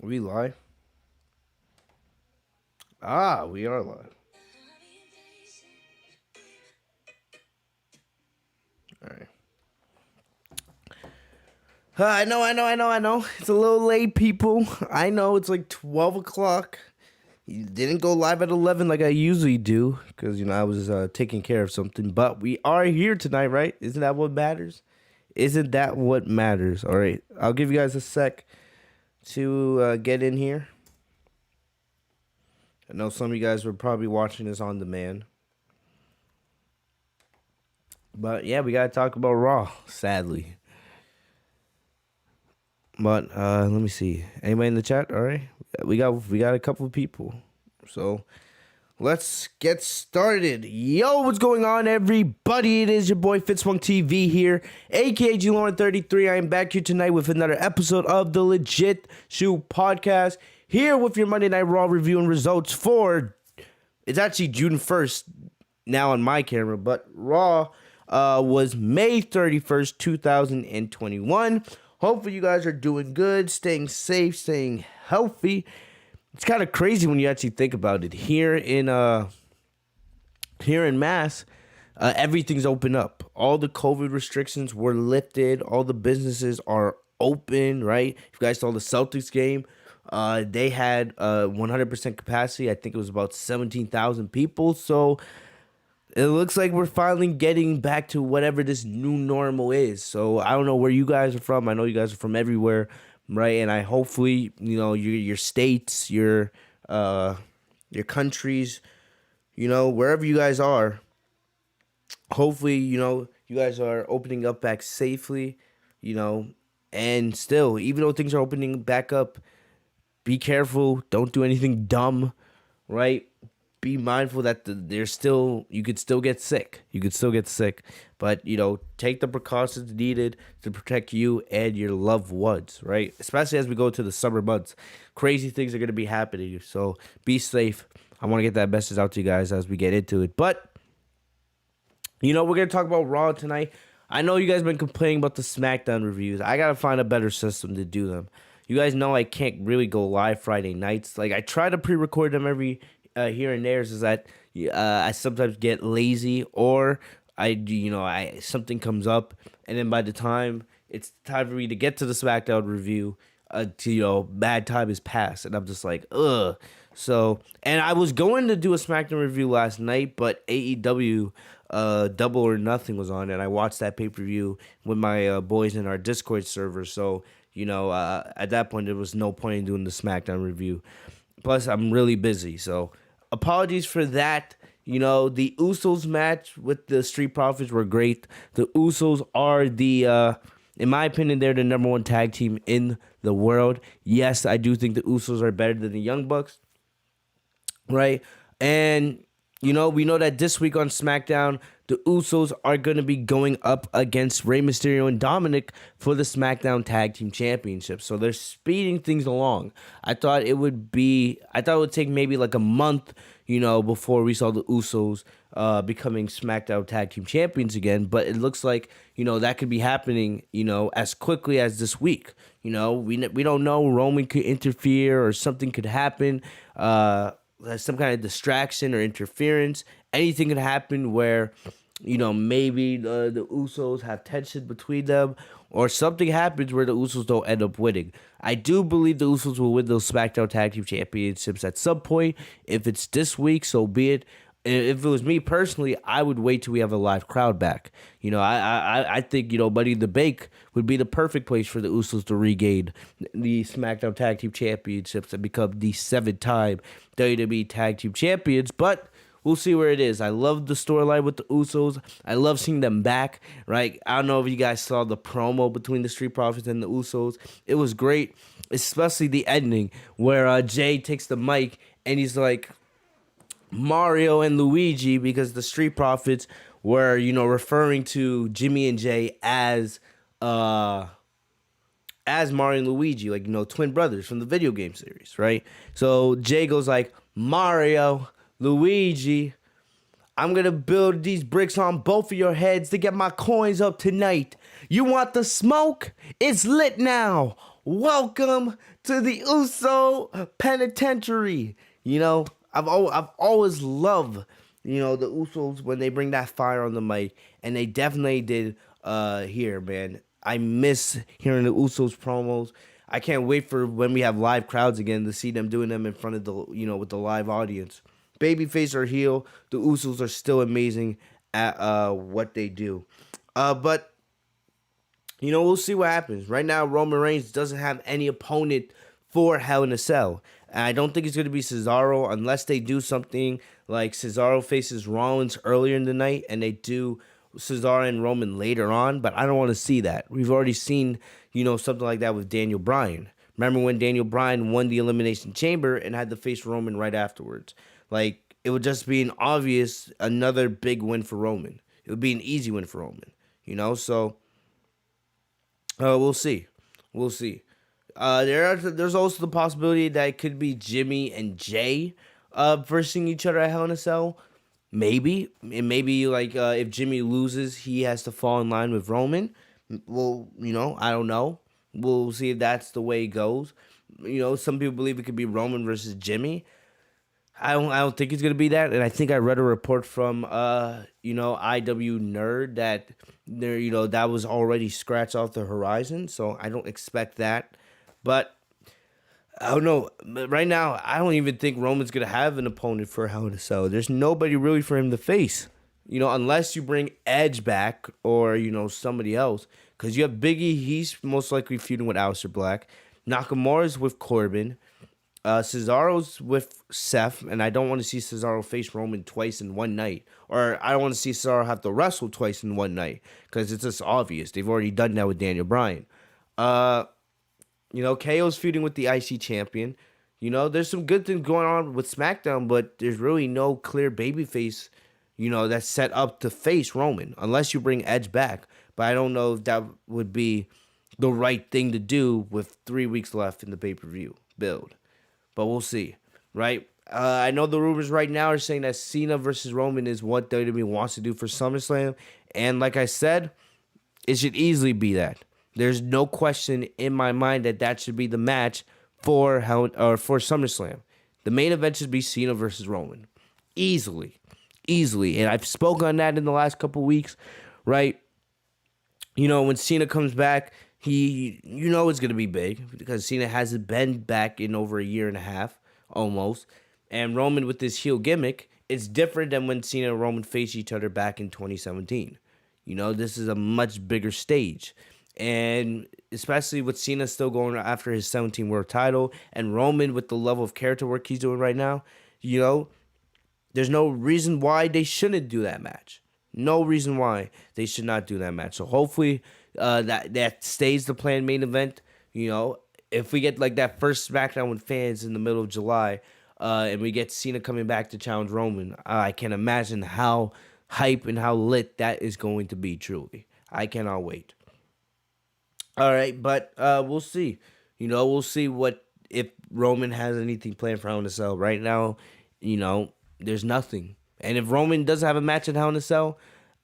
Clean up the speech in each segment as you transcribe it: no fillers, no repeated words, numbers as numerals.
We live? Ah, we are live. All right. I know. It's a little late, people. I know it's like 12 o'clock. You didn't go live at 11 like I usually do because, I was taking care of something. But we are here tonight, right? Isn't that what matters? Isn't that what matters? All right. I'll give you guys a sec to get in here. I know some of you guys were probably watching this on demand. But yeah, we got to talk about Raw, sadly. But let me see. Anybody in the chat? All right. We got a couple of people. So let's get started. Yo, what's going on, everybody? It is your boy Fitz TV here, aka G-Lauren33. I am back here tonight with another episode of the Legit Shoe Podcast. Here with your Monday Night Raw review and results for, it's actually June 1st now on my camera, but Raw was May 31st, 2021. Hopefully you guys are doing good, staying safe, staying healthy. It's kind of crazy when you actually think about it. Here in Mass, everything's open up. All the COVID restrictions were lifted. All the businesses are open, right? If you guys saw the Celtics game, they had 100% capacity. I think it was about 17,000 people. So it looks like we're finally getting back to whatever this new normal is. So I don't know where you guys are from. I know you guys are from everywhere, right? And I hopefully, your states, your countries, wherever you guys are, hopefully, you guys are opening up back safely, and still, even though things are opening back up, be careful. Don't do anything dumb, right? Be mindful that you could still get sick. But, take the precautions needed to protect you and your loved ones, right? Especially as we go to the summer months. Crazy things are going to be happening. So be safe. I want to get that message out to you guys as we get into it. But, we're going to talk about Raw tonight. I know you guys have been complaining about the SmackDown reviews. I got to find a better system to do them. You guys know I can't really go live Friday nights. Like, I try to pre-record them every here and there, is that I sometimes get lazy, or I something comes up, and then by the time it's time for me to get to the SmackDown review, bad time has passed, and I'm just like, ugh. So, and I was going to do a SmackDown review last night, but AEW Double or Nothing was on, and I watched that pay-per-view with my boys in our Discord server. So, at that point, there was no point in doing the SmackDown review. Plus, I'm really busy, so apologies for that. The Usos match with the Street Profits were great. The Usos are in my opinion, they're the number one tag team in the world. Yes, I do think the Usos are better than the Young Bucks, right? And, we know that this week on SmackDown, the Usos are going to be going up against Rey Mysterio and Dominic for the SmackDown Tag Team Championship. So they're speeding things along. I thought it would take maybe like a month, before we saw the Usos becoming SmackDown Tag Team Champions again. But it looks like, that could be happening, as quickly as this week. We don't know. Roman could interfere or something could happen. Some kind of distraction or interference. Anything could happen where, maybe the Usos have tension between them, or something happens where the Usos don't end up winning. I do believe the Usos will win those SmackDown Tag Team Championships at some point. If it's this week, so be it. If it was me personally, I would wait till we have a live crowd back. I think, Money in the Bank would be the perfect place for the Usos to regain the SmackDown Tag Team Championships and become the 7-time WWE Tag Team Champions. But we'll see where it is. I love the storyline with the Usos. I love seeing them back, right? I don't know if you guys saw the promo between the Street Profits and the Usos. It was great, especially the ending where Jay takes the mic and he's like, Mario and Luigi, because the Street Profits were, referring to Jimmy and Jay as Mario and Luigi, like, twin brothers from the video game series, right? So Jay goes like, Mario, Luigi, I'm going to build these bricks on both of your heads to get my coins up tonight. You want the smoke? It's lit now. Welcome to the Uso Penitentiary. I've always loved, the Usos when they bring that fire on the mic, and they definitely did here, man. I miss hearing the Usos promos. I can't wait for when we have live crowds again to see them doing them in front of with the live audience. Babyface or heel, the Usos are still amazing at what they do. But we'll see what happens. Right now, Roman Reigns doesn't have any opponent for Hell in a Cell. And I don't think it's going to be Cesaro unless they do something like Cesaro faces Rollins earlier in the night and they do Cesaro and Roman later on. But I don't want to see that. We've already seen, something like that with Daniel Bryan. Remember when Daniel Bryan won the Elimination Chamber and had to face Roman right afterwards? Like, it would just be an obvious, another big win for Roman. It would be an easy win for Roman, So we'll see. We'll see. There's also the possibility that it could be Jimmy and Jay versing each other at Hell in a Cell. Maybe. And maybe, if Jimmy loses, he has to fall in line with Roman. Well, I don't know. We'll see if that's the way it goes. Some people believe it could be Roman versus Jimmy. I don't think it's gonna be that, and I think I read a report from IW Nerd that that was already scratched off the horizon, so I don't expect that. But I don't know. Right now, I don't even think Roman's gonna have an opponent for Hell in a Cell. There's nobody really for him to face, unless you bring Edge back or somebody else, because you have Biggie. He's most likely feuding with Aleister Black. Nakamura's with Corbin. Cesaro's with Seth, and I don't want to see Cesaro face Roman twice in one night. Or I don't want to see Cesaro have to wrestle twice in one night, because it's just obvious. They've already done that with Daniel Bryan. KO's feuding with the IC champion. There's some good things going on with SmackDown, but there's really no clear babyface, that's set up to face Roman, unless you bring Edge back. But I don't know if that would be the right thing to do with 3 weeks left in the pay-per-view build. But we'll see, right? I know the rumors right now are saying that Cena versus Roman is what WWE wants to do for SummerSlam. And like I said, it should easily be that. There's no question in my mind that should be the match for SummerSlam. The main event should be Cena versus Roman. Easily. And I've spoken on that in the last couple weeks, right? When Cena comes back, it's going to be big because Cena hasn't been back in over a year and a half, almost. And Roman with this heel gimmick, it's different than when Cena and Roman faced each other back in 2017. This is a much bigger stage. And especially with Cena still going after his 17 world title and Roman with the level of character work he's doing right now, there's no reason why they shouldn't do that match. No reason why they should not do that match. So hopefully that stays the planned main event. If we get like that first SmackDown with fans in the middle of July, and we get Cena coming back to challenge Roman, I can imagine how hype and how lit that is going to be. Truly, I cannot wait. All right, but we'll see. We'll see if Roman has anything planned for Hell in a Cell. Right now, there's nothing. And if Roman doesn't have a match at Hell in a Cell,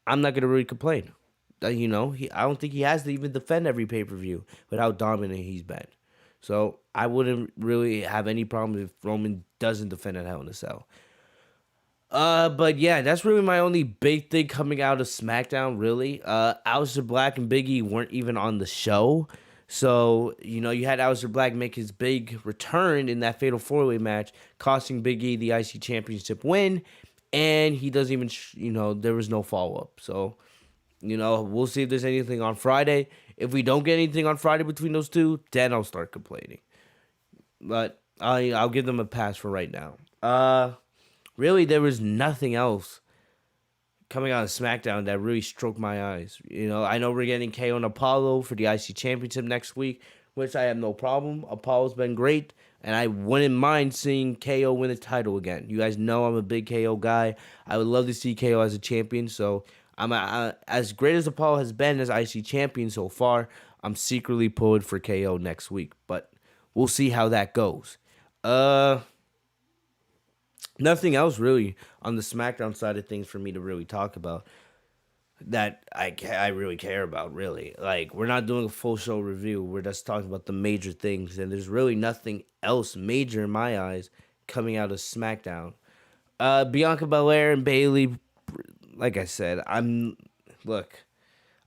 I'm not gonna really complain. I don't think he has to even defend every pay-per-view with how dominant he's been. So I wouldn't really have any problem if Roman doesn't defend at Hell in a Cell. But yeah, that's really my only big thing coming out of SmackDown, really. Aleister Black and Big E weren't even on the show. So, you had Aleister Black make his big return in that Fatal 4-Way match, costing Big E the IC Championship win. And he doesn't even, there was no follow-up. So, we'll see if there's anything on Friday. If we don't get anything on Friday between those two, then I'll start complaining. But I'll give them a pass for right now. Really, there was nothing else coming out of SmackDown that really stroked my eyes. I know we're getting KO and Apollo for the IC Championship next week, which I have no problem. Apollo's been great, and I wouldn't mind seeing KO win the title again. You guys know I'm a big KO guy. I would love to see KO as a champion, so I'm as great as Apollo has been as IC champion so far, I'm secretly pulling for KO next week, but we'll see how that goes. Nothing else really on the SmackDown side of things for me to really talk about. that I really care about, really. Like, we're not doing a full show review. We're just talking about the major things, and there's really nothing else major in my eyes coming out of SmackDown. Bianca Belair and Bayley, like I said, I'm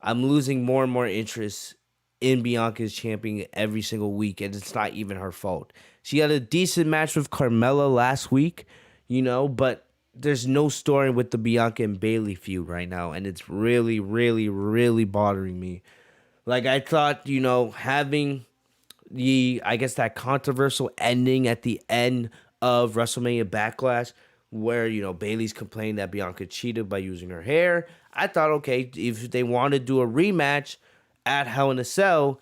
losing more and more interest in Bianca's champion every single week, and it's not even her fault. She had a decent match with Carmella last week, but there's no story with the Bianca and Bayley feud right now, and it's really, really, really bothering me. Like, I thought, having that controversial ending at the end of WrestleMania Backlash, where, Bayley's complaining that Bianca cheated by using her hair. I thought, okay, if they want to do a rematch at Hell in a Cell,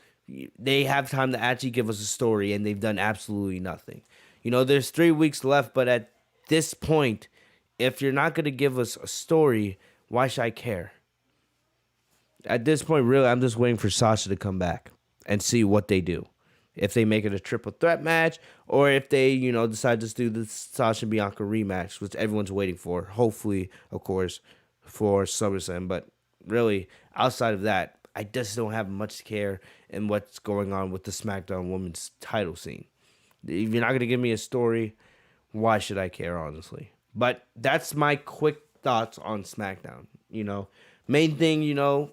they have time to actually give us a story, and they've done absolutely nothing. There's 3 weeks left, but at this point, if you're not going to give us a story, why should I care? At this point, really, I'm just waiting for Sasha to come back and see what they do. If they make it a triple threat match, or if they, decide to do the Sasha and Bianca rematch, which everyone's waiting for. Hopefully, of course, for SummerSlam. But really, outside of that, I just don't have much to care in what's going on with the SmackDown Women's title scene. If you're not going to give me a story, why should I care, honestly? But that's my quick thoughts on SmackDown. Main thing,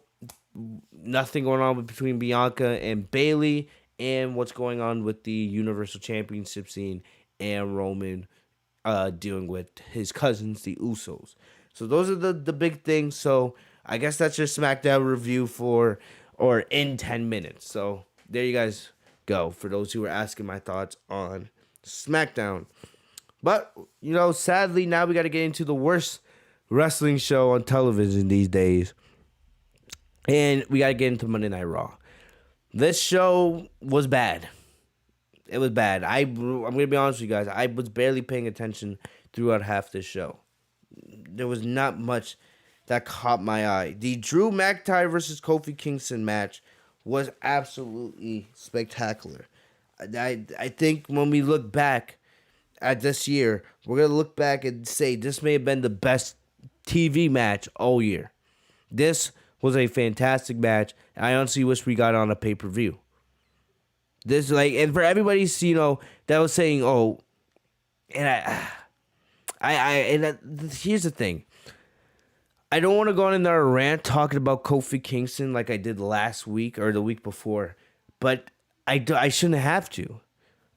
nothing going on between Bianca and Bayley, and what's going on with the Universal Championship scene, and Roman dealing with his cousins, the Usos. So those are the big things. So I guess that's your SmackDown review in 10 minutes. So there you guys go, for those who were asking my thoughts on SmackDown. But, sadly, now we got to get into the worst wrestling show on television these days. And we got to get into Monday Night Raw. This show was bad. It was bad. I'm going to be honest with you guys. I was barely paying attention throughout half this show. There was not much that caught my eye. The Drew McIntyre versus Kofi Kingston match was absolutely spectacular. I think when we look back at this year, we're going to look back and say this may have been the best TV match all year. This was a fantastic match. I honestly wish we got on a pay-per-view. This, and for everybody, that was saying, oh, and here's the thing. I don't want to go on another rant talking about Kofi Kingston like I did last week or the week before, but I shouldn't have to.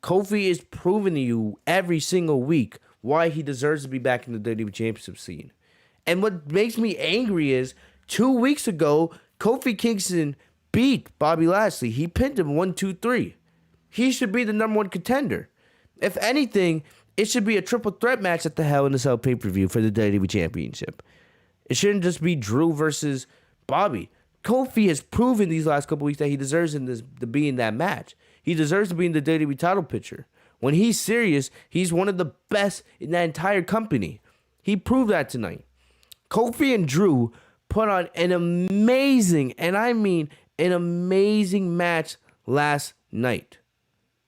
Kofi is proving to you every single week why he deserves to be back in the WWE Championship scene. And what makes me angry is 2 weeks ago, Kofi Kingston beat Bobby Lashley. He pinned him 1, 2, 3. He should be the number one contender. If anything, it should be a triple threat match at the Hell in a Cell pay-per-view for the WWE Championship. It shouldn't just be Drew versus Bobby. Kofi has proven these last couple weeks that he deserves to be in that match. He deserves to be in the WWE title picture. When he's serious, he's one of the best in that entire company. He proved that tonight. Kofi and Drew put on an amazing, and I mean an amazing match last night.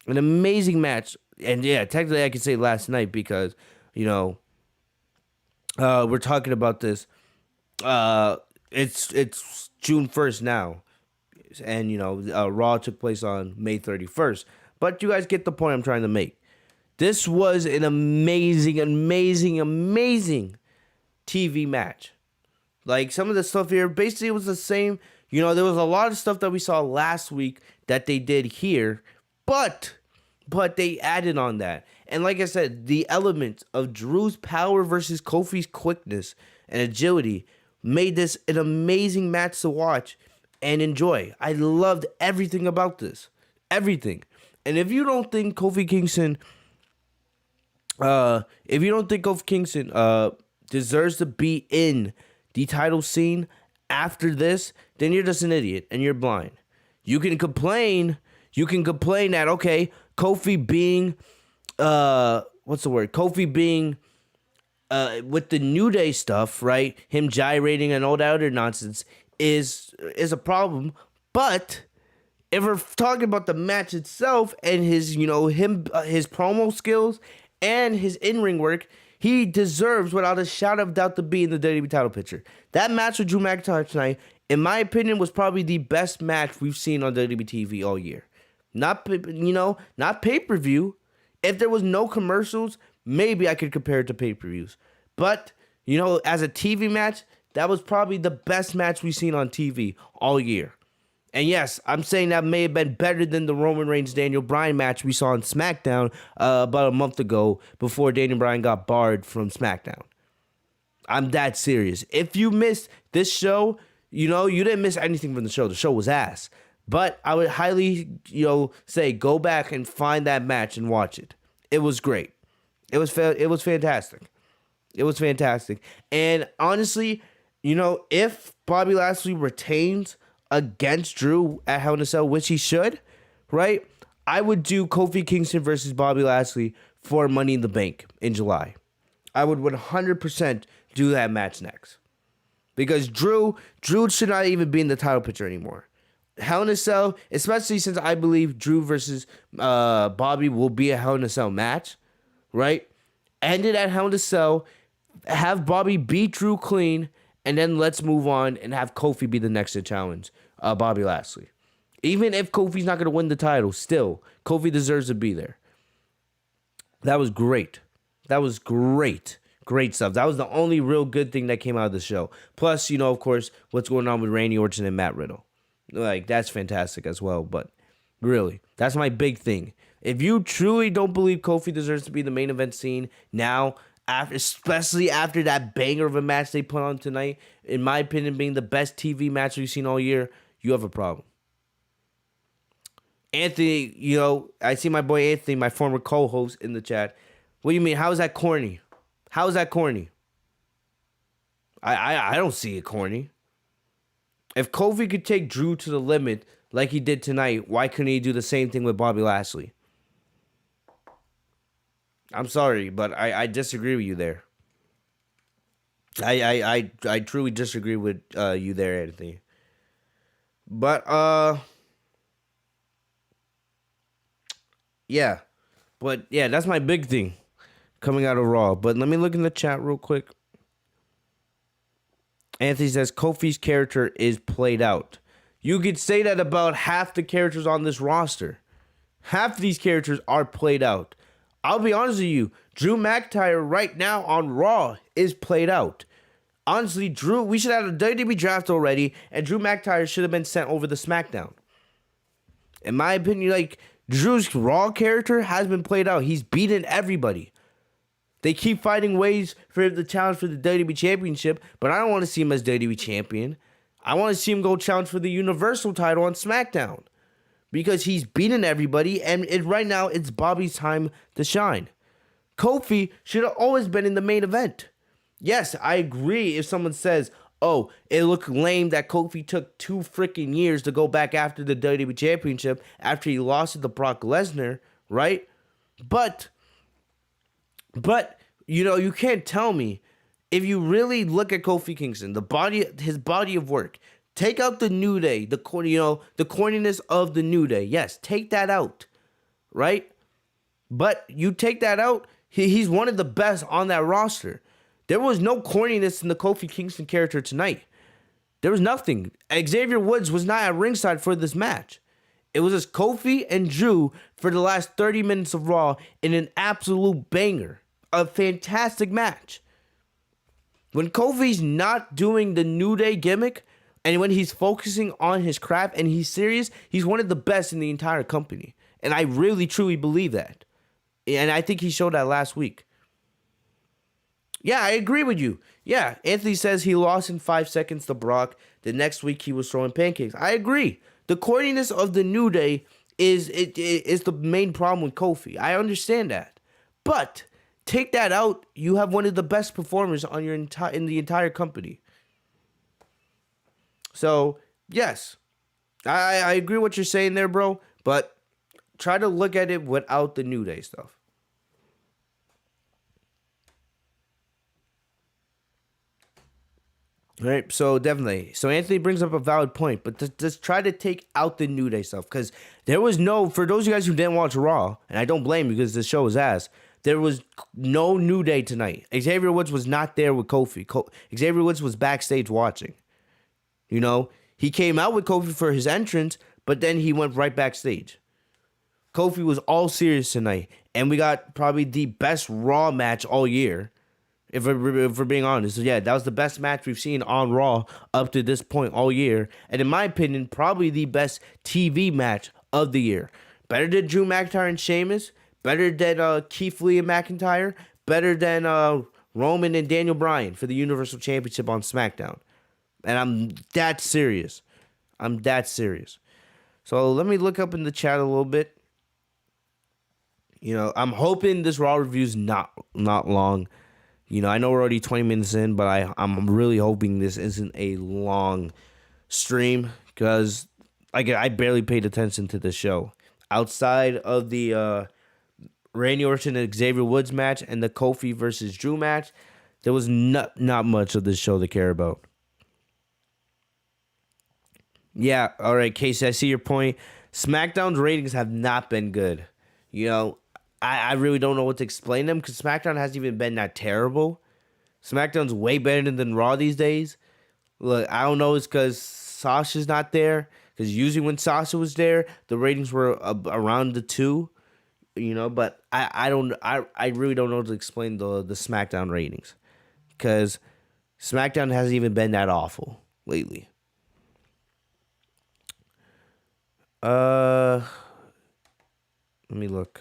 An amazing match. And yeah, technically I can say last night because, we're talking about this. It's June 1st now. And, Raw took place on May 31st. But you guys get the point I'm trying to make. This was an amazing, amazing, amazing TV match. Like, some of the stuff here, basically it was the same. There was a lot of stuff that we saw last week that they did here. But they added on that. And like I said, the elements of Drew's power versus Kofi's quickness and agility made this an amazing match to watch and enjoy. I loved everything about this. Everything. And if you don't think Kofi Kingston deserves to be in the title scene after this, then you're just an idiot and you're blind. You can complain that, okay, Kofi being Kofi being with the New Day stuff, right? Him gyrating and all that other nonsense is a problem. But if we're talking about the match itself and his, his promo skills and his in-ring work, He deserves, without a shadow of doubt, to be in the WWE title picture. That match with Drew McIntyre tonight, in my opinion, was probably the best match we've seen on WWE TV all year. Not pay-per-view. If there was no commercials, maybe I could compare it to pay-per-views. But, as a TV match, that was probably the best match we've seen on TV all year. And yes, I'm saying that may have been better than the Roman Reigns-Daniel Bryan match we saw on SmackDown about a month ago before Daniel Bryan got barred from SmackDown. I'm that serious. If you missed this show, you didn't miss anything from the show. The show was ass. But I would highly, say go back and find that match and watch it. It was great. It was fantastic. It was fantastic. And honestly, if Bobby Lashley retains against Drew at Hell in a Cell, which he should, right? I would do Kofi Kingston versus Bobby Lashley for Money in the Bank in July. I would 100% do that match next. Because Drew should not even be in the title picture anymore. Hell in a Cell, especially since I believe Drew versus Bobby will be a Hell in a Cell match, right? End it at Hell in a Cell, have Bobby beat Drew clean, and then let's move on and have Kofi be the next to challenge Bobby Lashley. Even if Kofi's not going to win the title, still, Kofi deserves to be there. That was great. That was great. Great stuff. That was the only real good thing that came out of the show. Plus, of course, what's going on with Randy Orton and Matt Riddle. That's fantastic as well. But really, that's my big thing. If you truly don't believe Kofi deserves to be the main event scene now, especially after that banger of a match they put on tonight, in my opinion, being the best TV match we've seen all year, you have a problem. Anthony, I see my boy Anthony, my former co-host, in the chat. What do you mean? How is that corny? How is that corny? I don't see it corny. If Kofi could take Drew to the limit like he did tonight, why couldn't he do the same thing with Bobby Lashley? I'm sorry, but I disagree with you there. I truly disagree with you there, Anthony. But yeah. But yeah, that's my big thing coming out of Raw. But let me look in the chat real quick. Anthony says Kofi's character is played out. You could say that about half the characters on this roster. Half of these characters are played out. I'll be honest with you, Drew McIntyre right now on Raw is played out. Honestly, we should have a WWE draft already, and Drew McIntyre should have been sent over to SmackDown. In my opinion, Drew's Raw character has been played out. He's beaten everybody. They keep finding ways for him to challenge for the WWE Championship, but I don't want to see him as WWE Champion. I want to see him go challenge for the Universal title on SmackDown. Because he's beaten everybody, and right now, it's Bobby's time to shine. Kofi should have always been in the main event. Yes, I agree if someone says, oh, it looked lame that Kofi took 2 freaking years to go back after the WWE Championship after he lost it to Brock Lesnar, right? But, you can't tell me, if you really look at Kofi Kingston, his body of work, take out the New Day, the corniness of the New Day. Yes, take that out, right? But you take that out, he's one of the best on that roster. There was no corniness in the Kofi Kingston character tonight. There was nothing. Xavier Woods was not at ringside for this match. It was just Kofi and Drew for the last 30 minutes of Raw in an absolute banger. A fantastic match. When Kofi's not doing the New Day gimmick, and when he's focusing on his craft and he's serious, he's one of the best in the entire company. And I really, truly believe that. And I think he showed that last week. Yeah, I agree with you. Yeah, Anthony says he lost in 5 seconds to Brock. The next week he was throwing pancakes. I agree. The corniness of the New Day is the main problem with Kofi. I understand that. But take that out, you have one of the best performers on in the entire company. So, yes, I agree with what you're saying there, bro, but try to look at it without the New Day stuff. All right, so definitely. So Anthony brings up a valid point, but just try to take out the New Day stuff, because there was for those of you guys who didn't watch Raw, and I don't blame you because this show is ass, There was no New Day tonight. Xavier Woods was not there with Kofi. Xavier Woods was backstage watching. You know, he came out with Kofi for his entrance, but then he went right backstage. Kofi was all serious tonight, and we got probably the best Raw match all year. If we're being honest, yeah, that was the best match we've seen on Raw up to this point all year, and in my opinion, probably the best TV match of the year. Better than Drew McIntyre and Sheamus, better than Keith Lee and McIntyre, better than Roman and Daniel Bryan for the Universal Championship on SmackDown. And I'm that serious. So let me look up in the chat a little bit. You know, I'm hoping this Raw review's not long. You know, I know we're already 20 minutes in, but I'm really hoping this isn't a long stream because I barely paid attention to this show. Outside of the Randy Orton and Xavier Woods match and the Kofi versus Drew match, there was not much of this show to care about. Yeah, all right, Casey, I see your point. SmackDown's ratings have not been good. You know, I really don't know what to explain them because SmackDown hasn't even been that terrible. SmackDown's way better than Raw these days. Look, I don't know, it's because Sasha's not there. Because usually when Sasha was there, the ratings were around the 2. You know, but I really don't know how to explain the SmackDown ratings. Because SmackDown hasn't even been that awful lately. Let me look.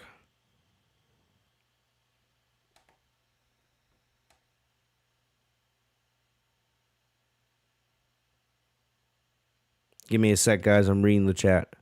Give me a sec, guys. I'm reading the chat.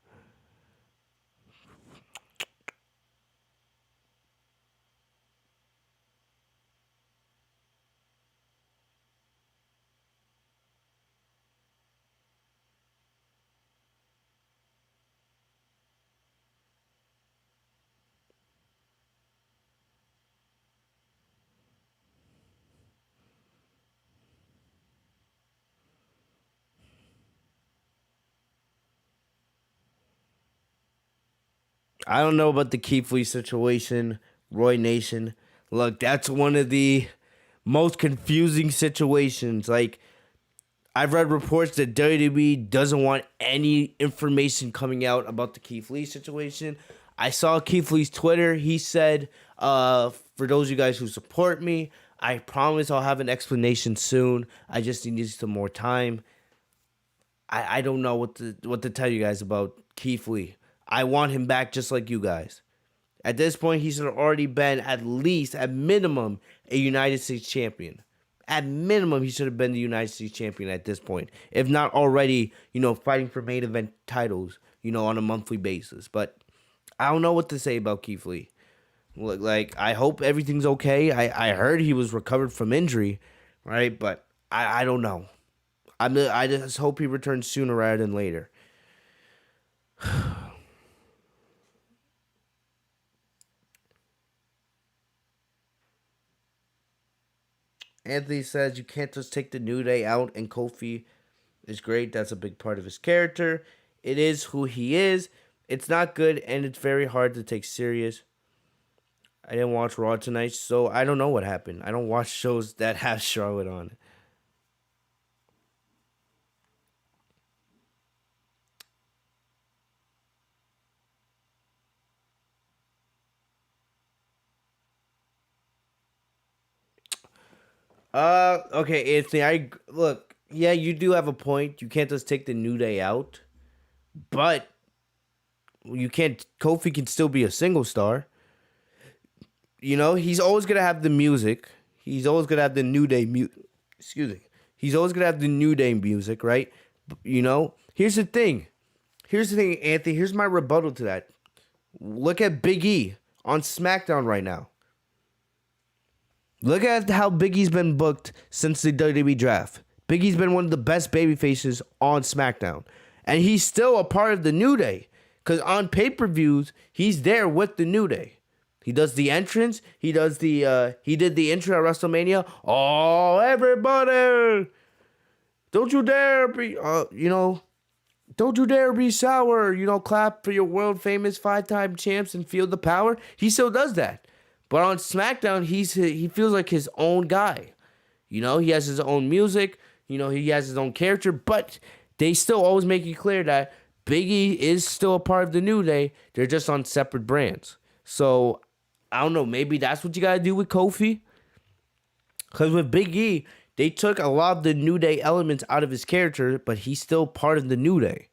I don't know about the Keith Lee situation, Roy Nation. Look, that's one of the most confusing situations. Like, I've read reports that WWE doesn't want any information coming out about the Keith Lee situation. I saw Keith Lee's Twitter. He said, for those of you guys who support me, I promise I'll have an explanation soon. I just need some more time. I don't know what to tell you guys about Keith Lee. I want him back just like you guys. At this point, he should have already been at least, at minimum, a United States champion. At minimum, he should have been the United States champion at this point. If not already, you know, fighting for main event titles, you know, on a monthly basis. But I don't know what to say about Keith Lee. Like, I hope everything's okay. I heard he was recovered from injury, right? But I don't know. I just hope he returns sooner rather than later. Anthony says you can't just take the New Day out, and Kofi is great. That's a big part of his character. It is who he is. It's not good, and it's very hard to take serious. I didn't watch Raw tonight, so I don't know what happened. I don't watch shows that have Charlotte on. Okay, Anthony, yeah, you do have a point. You can't just take the New Day out, but Kofi can still be a single star. You know, he's always gonna have the music. He's always gonna have the New Day excuse me. He's always gonna have the New Day music, right? You know, here's the thing, Anthony. Here's my rebuttal to that. Look at Big E on SmackDown right now. Look at how Big E's been booked since the WWE draft. Big E's been one of the best baby faces on SmackDown. And he's still a part of the New Day. Because on pay-per-views, he's there with the New Day. He does the entrance. He did the intro at WrestleMania. Oh, everybody! Don't you dare be, don't you dare be sour. You know, clap for your world-famous 5-time champs and feel the power. He still does that. But on SmackDown, he feels like his own guy. You know, he has his own music. You know, he has his own character. But they still always make it clear that Big E is still a part of the New Day. They're just on separate brands. So, I don't know. Maybe that's what you got to do with Kofi. Because with Big E, they took a lot of the New Day elements out of his character, but he's still part of the New Day.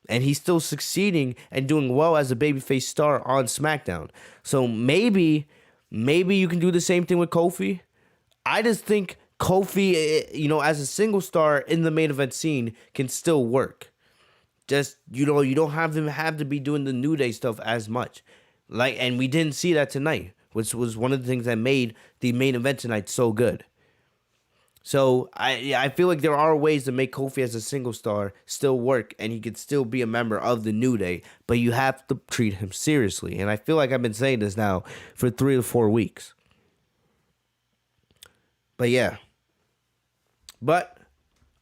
And he's still succeeding and doing well as a babyface star on SmackDown. So maybe you can do the same thing with Kofi. I just think Kofi, you know, as a single star in the main event scene can still work. Just, you know, you don't have to be doing the New Day stuff as much. And we didn't see that tonight, which was one of the things that made the main event tonight so good. So I feel like there are ways to make Kofi as a single star still work, and he could still be a member of the New Day, but you have to treat him seriously. And I feel like I've been saying this now for 3 to 4 weeks. But yeah. But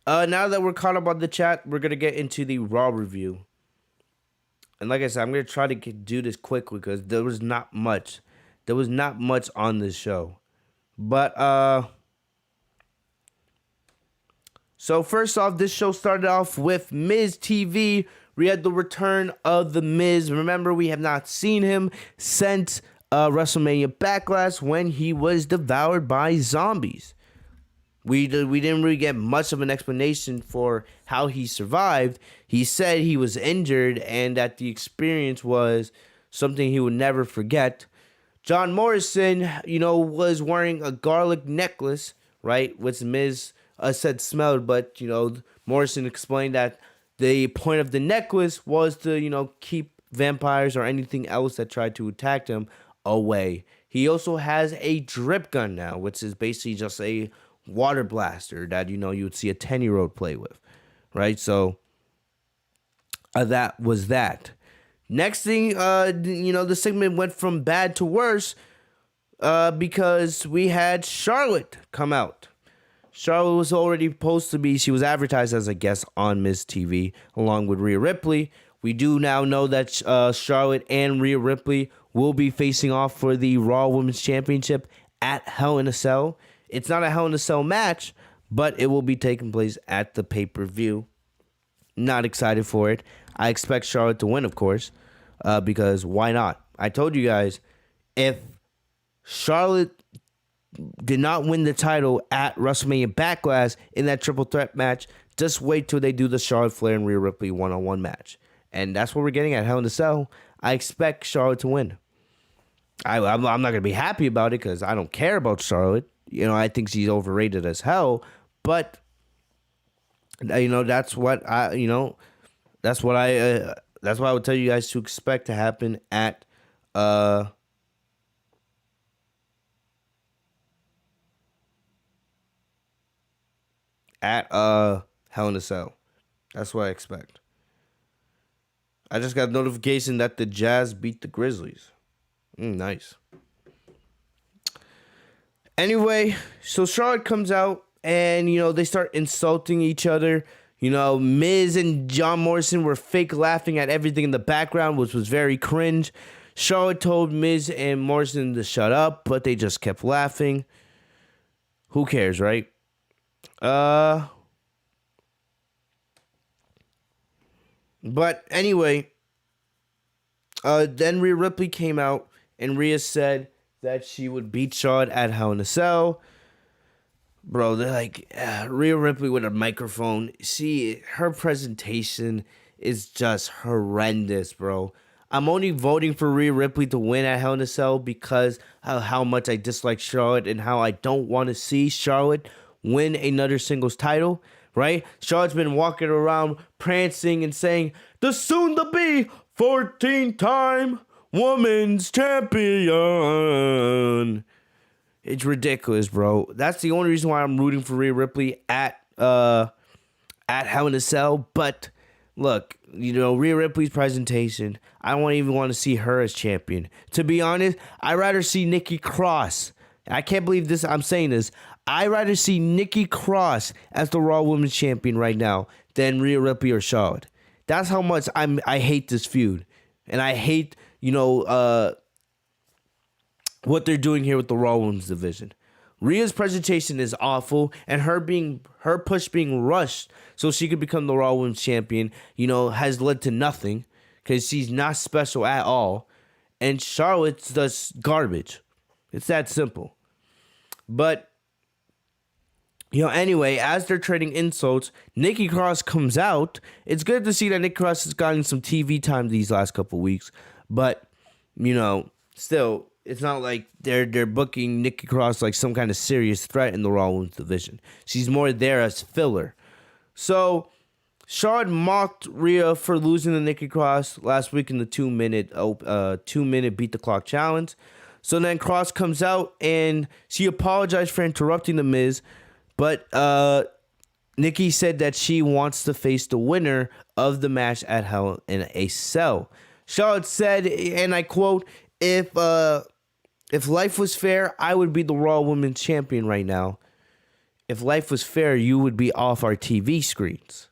now that we're caught up on the chat, we're going to get into the Raw review. And like I said, I'm going to try to do this quickly because there was not much. There was not much on this show. But, so first off, this show started off with Miz TV. We had the return of the Miz. Remember, we have not seen him since WrestleMania Backlash when he was devoured by zombies. We didn't really get much of an explanation for how he survived. He said he was injured and that the experience was something he would never forget. John Morrison, you know, was wearing a garlic necklace, right, which Miz said smelled, but, you know, Morrison explained that the point of the necklace was to, you know, keep vampires or anything else that tried to attack him away. He also has a drip gun now, which is basically just a water blaster that, you know, you would see a 10-year-old play with, right? So that was that. Next thing, you know, the segment went from bad to worse because we had Charlotte come out. Charlotte was already supposed to be, she was advertised as a guest on Miz TV along with Rhea Ripley. We do now know that Charlotte and Rhea Ripley will be facing off for the Raw Women's Championship at Hell in a Cell. It's not a Hell in a Cell match, but it will be taking place at the pay-per-view. Not excited for it. I expect Charlotte to win, of course, because why not? I told you guys, if Charlotte did not win the title at WrestleMania Backlash in that triple threat match, just wait till they do the Charlotte Flair and Rhea Ripley one-on-one match. And that's what we're getting at Hell in a Cell. I expect Charlotte to win. I'm not going to be happy about it because I don't care about Charlotte. You know, I think she's overrated as hell. But, you know, that's what I would tell you guys to expect to happen at Hell in a Cell. That's what I expect. I just got a notification that the Jazz beat the Grizzlies. Nice. Anyway, so Charlotte comes out and, you know, they start insulting each other. You know, Miz and John Morrison were fake laughing at everything in the background, which was very cringe. Charlotte told Miz and Morrison to shut up, but they just kept laughing. Who cares, right? But anyway, then Rhea Ripley came out and Rhea said that she would beat Charlotte at Hell in a Cell. Bro, they're like, Rhea Ripley with a microphone. Her presentation is just horrendous, bro. I'm only voting for Rhea Ripley to win at Hell in a Cell because of how much I dislike Charlotte and how I don't want to see Charlotte win another singles title, right? Charlotte's been walking around prancing and saying, the soon-to-be 14-time Women's Champion. It's ridiculous, bro. That's the only reason why I'm rooting for Rhea Ripley at Hell in a Cell. But look, you know, Rhea Ripley's presentation, I don't even want to see her as champion. To be honest, I'd rather see Nikki Cross. I can't believe this. I'm saying this. I'd rather see Nikki Cross as the Raw Women's Champion right now than Rhea Ripley or Charlotte. That's how much I hate this feud. And I hate, you know, what they're doing here with the Raw Women's division. Rhea's presentation is awful, and her push being rushed so she could become the Raw Women's Champion, has led to nothing because she's not special at all, and Charlotte's just garbage. It's that simple. But anyway, as they're trading insults, Nikki Cross comes out. It's good to see that Nikki Cross has gotten some TV time these last couple weeks, but still, it's not like they're booking Nikki Cross like some kind of serious threat in the Raw Women's division. She's more there as filler. So Charlotte mocked Rhea for losing to Nikki Cross last week in the 2-minute beat the clock challenge. So then Cross comes out and she apologized for interrupting the Miz, but Nikki said that she wants to face the winner of the match at Hell in a Cell. Charlotte said, and I quote, If life was fair, I would be the Raw Women's Champion right now. If life was fair, you would be off our TV screens.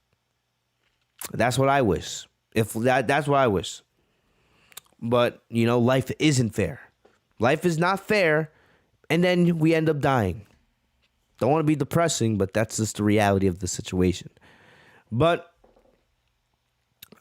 That's what I wish. That's what I wish. But, life isn't fair. Life is not fair, and then we end up dying. Don't want to be depressing, but that's just the reality of the situation. But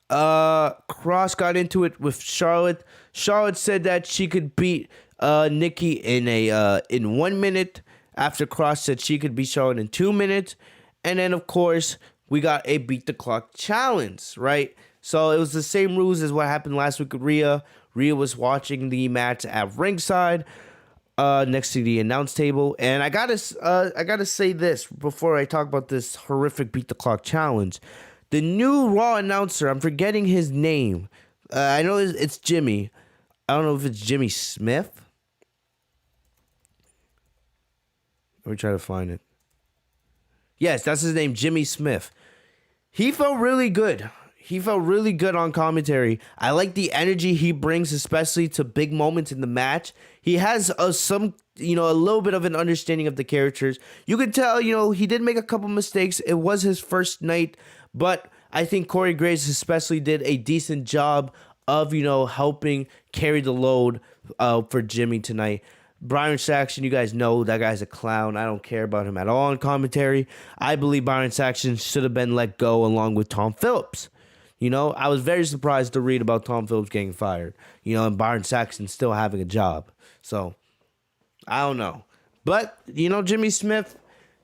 Cross got into it with Charlotte. Charlotte said that she could beat Nikki in 1 minute. After Cross said she could beat Charlotte in 2 minutes, and then of course we got a beat the clock challenge, right? So it was the same rules as what happened last week with Rhea. Rhea was watching the match at ringside, next to the announce table, and I gotta say this before I talk about this horrific beat the clock challenge. The new Raw announcer, I'm forgetting his name. I know it's Jimmy. I don't know if it's Jimmy Smith. Let me try to find it. Yes, that's his name, Jimmy Smith. He felt really good. He felt really good on commentary. I like the energy he brings, especially to big moments in the match. He has a little bit of an understanding of the characters. You can tell, he did make a couple mistakes. It was his first night, but I think Corey Graves especially did a decent job of, helping carry the load for Jimmy tonight. Byron Saxton, you guys know that guy's a clown. I don't care about him at all in commentary. I believe Byron Saxton should have been let go along with Tom Phillips. I was very surprised to read about Tom Phillips getting fired, and Byron Saxton still having a job. So, I don't know. But, Jimmy Smith,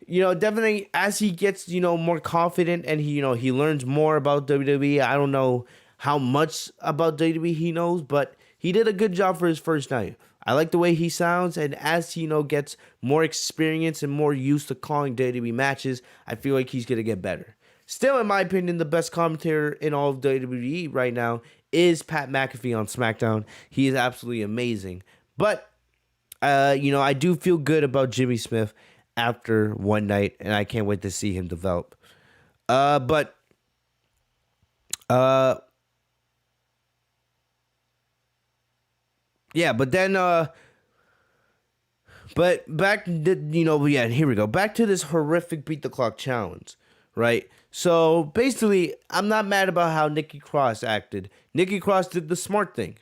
definitely as he gets, more confident and he learns more about WWE. I don't know how much about WWE he knows, but he did a good job for his first night. I like the way he sounds, and as he, gets more experience and more used to calling WWE matches, I feel like he's going to get better. Still, in my opinion, the best commentator in all of WWE right now is Pat McAfee on SmackDown. He is absolutely amazing. But, I do feel good about Jimmy Smith after one night, and I can't wait to see him develop. Yeah, but then, but back to, here we go. Back to this horrific beat the clock challenge, right? So basically, I'm not mad about how Nikki Cross acted. Nikki Cross did the smart thing.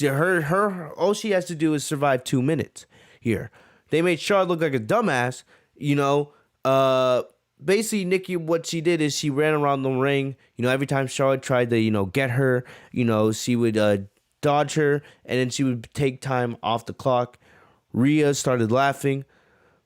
All she has to do is survive 2 minutes here. They made Charlotte look like a dumbass, Basically, Nikki, what she did is she ran around the ring. Every time Charlotte tried to, get her, she would, dodge her, and then she would take time off the clock. Rhea started laughing.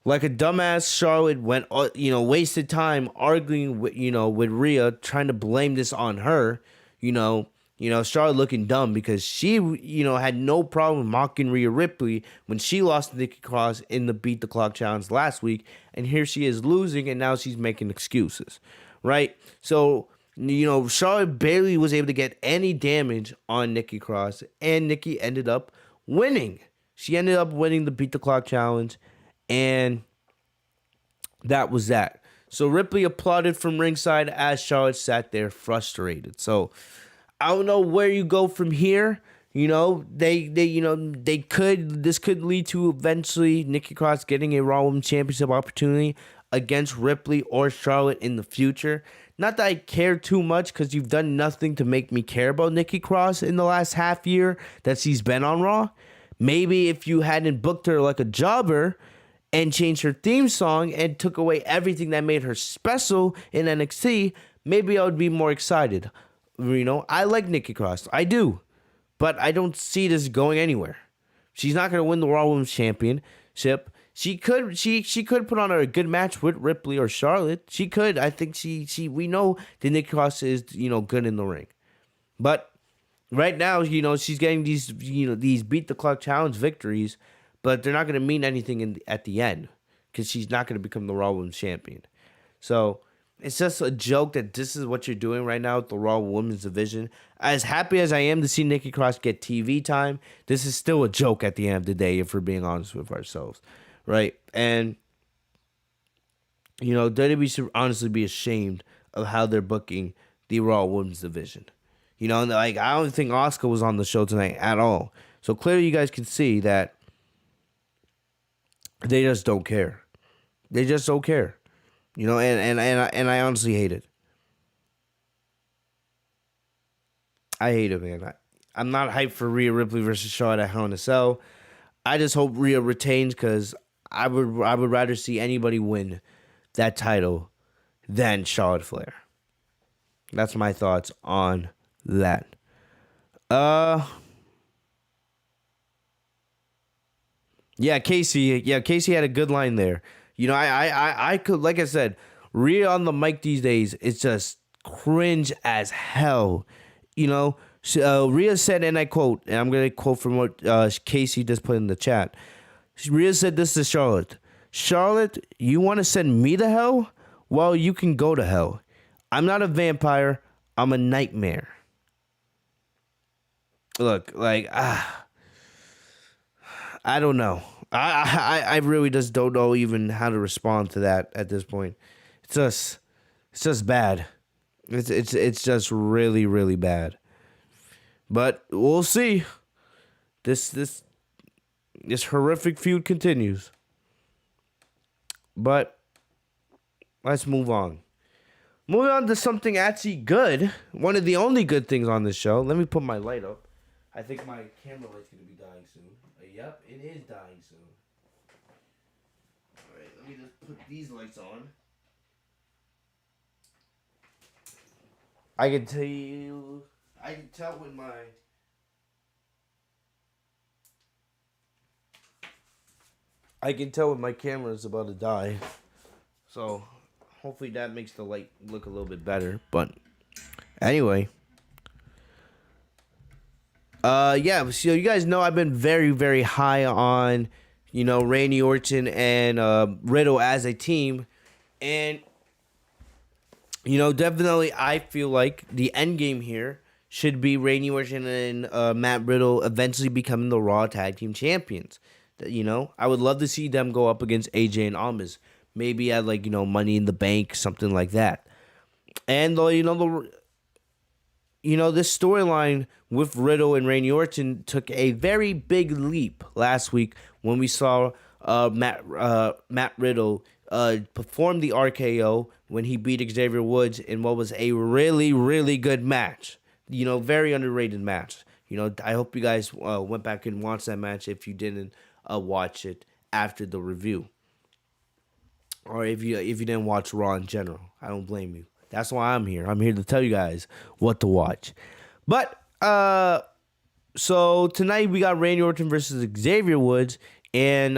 Like a dumbass, Charlotte went, wasted time arguing with, with Rhea, trying to blame this on her. Charlotte looking dumb because she, had no problem mocking Rhea Ripley when she lost to Nikki Cross in the Beat the Clock Challenge last week. And here she is losing, and now she's making excuses, right? So, Charlotte barely was able to get any damage on Nikki Cross, and Nikki ended up winning. She ended up winning the Beat the Clock Challenge, and that was that. So Ripley applauded from ringside as Charlotte sat there frustrated. So I don't know where you go from here. This could lead to eventually Nikki Cross getting a Raw Women's Championship opportunity against Ripley or Charlotte in the future. Not that I care too much, because you've done nothing to make me care about Nikki Cross in the last half year that she's been on Raw. Maybe if you hadn't booked her like a jobber and changed her theme song and took away everything that made her special in NXT, maybe I would be more excited. I like Nikki Cross. I do. But I don't see this going anywhere. She's not going to win the Raw Women's Championship. She could put on a good match with Ripley or Charlotte. She could. I think we know that Nikki Cross is, good in the ring. But right now, she's getting these beat the clock challenge victories, but they're not going to mean anything at the end because she's not going to become the Raw Women's Champion. So it's just a joke that this is what you're doing right now with the Raw Women's division. As happy as I am to see Nikki Cross get TV time, this is still a joke at the end of the day if we're being honest with ourselves, right? And, WWE should honestly be ashamed of how they're booking the Raw Women's division. I don't think Asuka was on the show tonight at all. So clearly you guys can see that they just don't care. They just don't care. And I honestly hate it. I hate it, man. I'm not hyped for Rhea Ripley versus Charlotte at Hell in a Cell. I just hope Rhea retains because I would rather see anybody win that title than Charlotte Flair. That's my thoughts on that. Casey had a good line there. I could, like I said, Rhea on the mic these days is just cringe as hell. Rhea said, and I quote, and I'm going to quote from what Casey just put in the chat. Rhea said this to Charlotte. Charlotte, you want to send me to hell? Well, you can go to hell. I'm not a vampire. I'm a nightmare. Look, I don't know. I really just don't know even how to respond to that at this point. It's just bad. It's just really, really bad. But we'll see. This horrific feud continues. But let's move on. Moving on to something actually good. One of the only good things on this show. Let me put my light up. I think my camera light's going to be dying soon. Yep, it is dying soon. Alright, let me just put these lights on. I can tell when my camera is about to die. So, hopefully that makes the light look a little bit better. But, anyway. So you guys know I've been very, very high on, Randy Orton and Riddle as a team. And, definitely I feel like the end game here should be Randy Orton and Matt Riddle eventually becoming the Raw Tag Team Champions. I would love to see them go up against AJ and Almas. Maybe at Money in the Bank, something like that. And, this storyline with Riddle and Randy Orton took a very big leap last week when we saw Matt Riddle perform the RKO when he beat Xavier Woods in what was a really, really good match. Very underrated match. I hope you guys went back and watched that match if you didn't watch it after the review. Or if you didn't watch Raw in general. I don't blame you. That's why I'm here. I'm here to tell you guys what to watch. But, so tonight we got Randy Orton versus Xavier Woods. And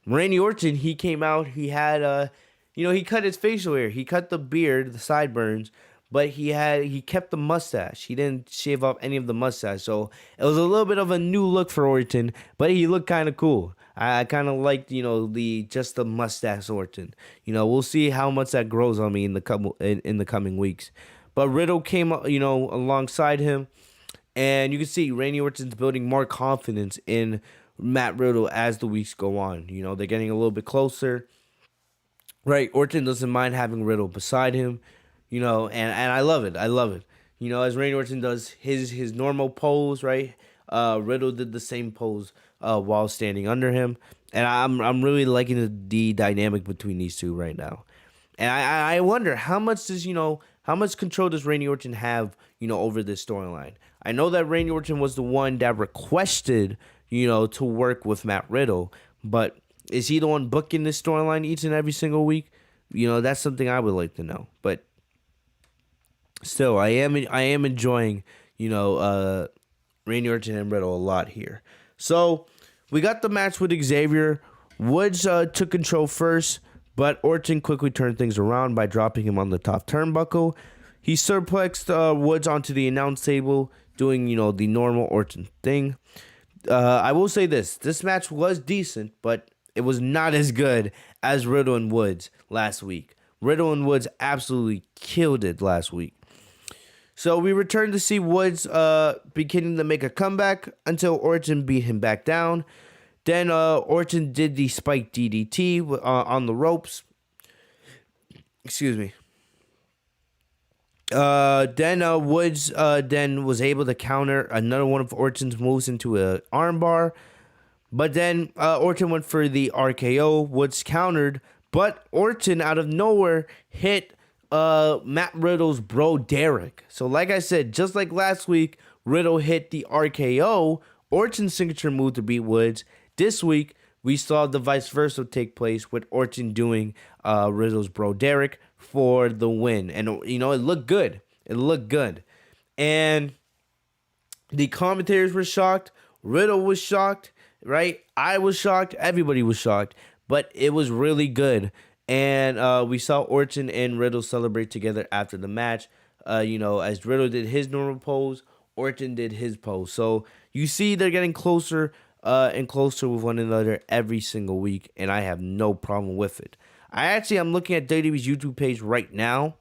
Randy Orton, he came out. He had, he cut his facial hair. He cut the beard, the sideburns. But he kept the mustache. He didn't shave off any of the mustache. So it was a little bit of a new look for Orton. But he looked kind of cool. I kind of liked, the mustache Orton. We'll see how much that grows on me in the coming weeks. But Riddle came, alongside him, and you can see Randy Orton's building more confidence in Matt Riddle as the weeks go on. They're getting a little bit closer. Right, Orton doesn't mind having Riddle beside him, and I love it. I love it. As Randy Orton does his normal pose, right? Riddle did the same pose while standing under him, and I'm really liking the dynamic between these two right now. And I wonder how much control does Randy Orton have over this storyline? I know that Randy Orton was the one that requested to work with Matt Riddle. But is he the one booking this storyline each and every single week? That's something I would like to know. But still, I am enjoying, Randy Orton and Riddle a lot here. So we got the match with Xavier. Woods took control first, but Orton quickly turned things around by dropping him on the top turnbuckle. He suplexed Woods onto the announce table, doing, the normal Orton thing. I will say this match was decent, but it was not as good as Riddle and Woods last week. Riddle and Woods absolutely killed it last week. So we returned to see Woods beginning to make a comeback until Orton beat him back down. Then Orton did the spike DDT on the ropes. Excuse me. Then Woods then was able to counter another one of Orton's moves into an armbar. But then Orton went for the RKO. Woods countered, but Orton out of nowhere hit Matt Riddle's bro Derek. So like I said, just like last week, Riddle hit the RKO, Orton's signature move to beat Woods. This week, we saw the vice versa take place with Orton doing Riddle's bro Derek for the win. And, it looked good. It looked good. And the commentators were shocked. Riddle was shocked, right? I was shocked. Everybody was shocked. But it was really good. And we saw Orton and Riddle celebrate together after the match. As Riddle did his normal pose, Orton did his pose. So you see they're getting closer and closer with one another every single week, and I have no problem with it. I'm looking at WWE's YouTube page right now,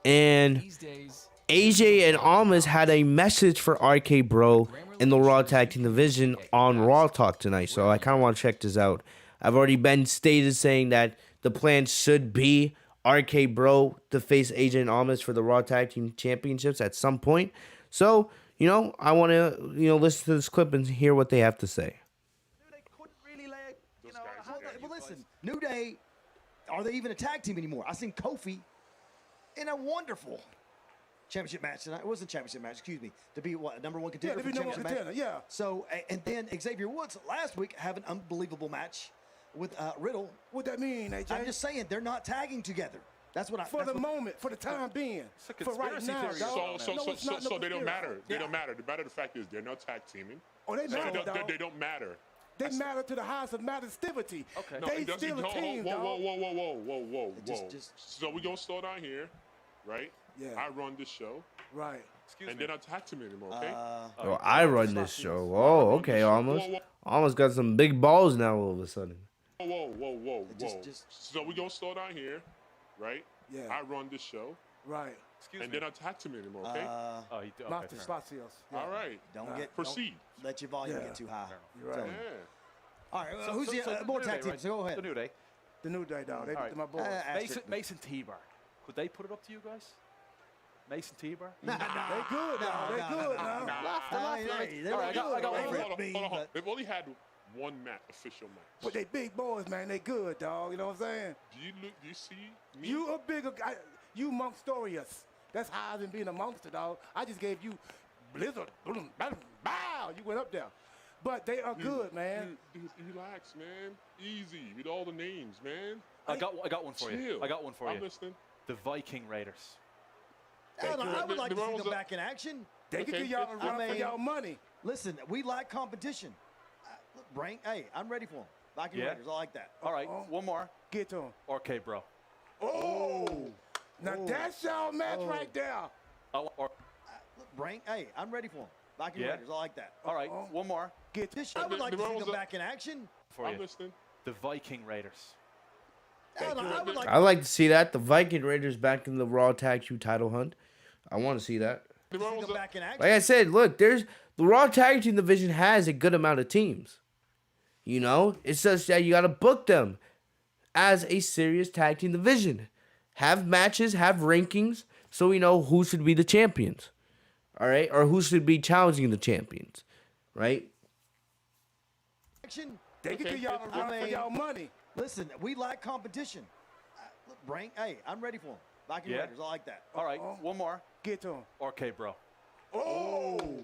and AJ and Almas had a message for RK Bro in the Raw Tag Team Division on Raw Talk tonight, so I kind of want to check this out. I've already been stated saying that the plan should be RK Bro to face AJ and Almas for the Raw Tag Team Championships at some point. So, I want to, listen to this clip and hear what they have to say. They couldn't really well, listen, New Day, are they even a tag team anymore? I seen Kofi in a wonderful championship match tonight. It wasn't a championship match, excuse me. To be what, number one contender for the championship match? Yeah. So, and then Xavier Woods last week have an unbelievable match with Riddle. What that mean, AJ? I'm just saying they're not tagging together. That's what I. For the moment, for the time being, for right now, dog. So they don't matter. They don't matter. The fact is they're not tag teaming. Oh, they matter, they don't matter. They matter to the highest of majestivity. Okay. No, they still a team, dog. Whoa. So we're gonna slow down here, right? Yeah. I run this show. Right. Excuse me. They're not tag teaming anymore, okay? I run this show. Oh, okay, almost got some big balls now all of a sudden. Whoa. So we're gonna slow down here. Right? Yeah. I run this show. Right. And they're not tag teaming anymore, okay? All right. Proceed. Don't let your volume get too high. You're right. Yeah. All right. Who's the more tag team? So go ahead. The New Day. The New Day, dog. They my boys. Mason T-Bar. Could they put it up to you guys? Mason T-Bar? Nah. They good now. They good now. I got one for you. Hold on. They've only had one official match. But they big boys, man. They good, dog. You know what I'm saying? Do you see me? You a bigger guy. You monstrous. That's how I've been being a monster, dog. I just gave you blizzard. Bow. You went up there. But they are good, man. Relax, man. Easy with all the names, man. I got one for you. I'm listening. The Viking Raiders. I would like to see them back in action. They can give y'all a run for y'all money. Listen, we like competition. Brain, hey, I'm ready for them. Viking Raiders, I like that. All right, one more. Get to him. RK Bro. Oh. Now that's y'all match right there. Brain, hey, I'm ready for them. Viking Raiders, I like that. All right, one more. Get to I would like to see them back in action. I'm listening. The Viking Raiders. I like to see that. The Viking Raiders back in the Raw Tag Team title hunt. I want to see that. Like I said, look, the Raw Tag Team division has a good amount of teams. It's just that you got to book them as a serious tag team division. Have matches, have rankings, so we know who should be the champions. All right? Or who should be challenging the champions. Right? They can give y'all a run for y'all money. Listen, we like competition. Brain, hey, I'm ready for them. Viking Raiders, I like that. All right, one more. Get to him. RK Bro. Oh.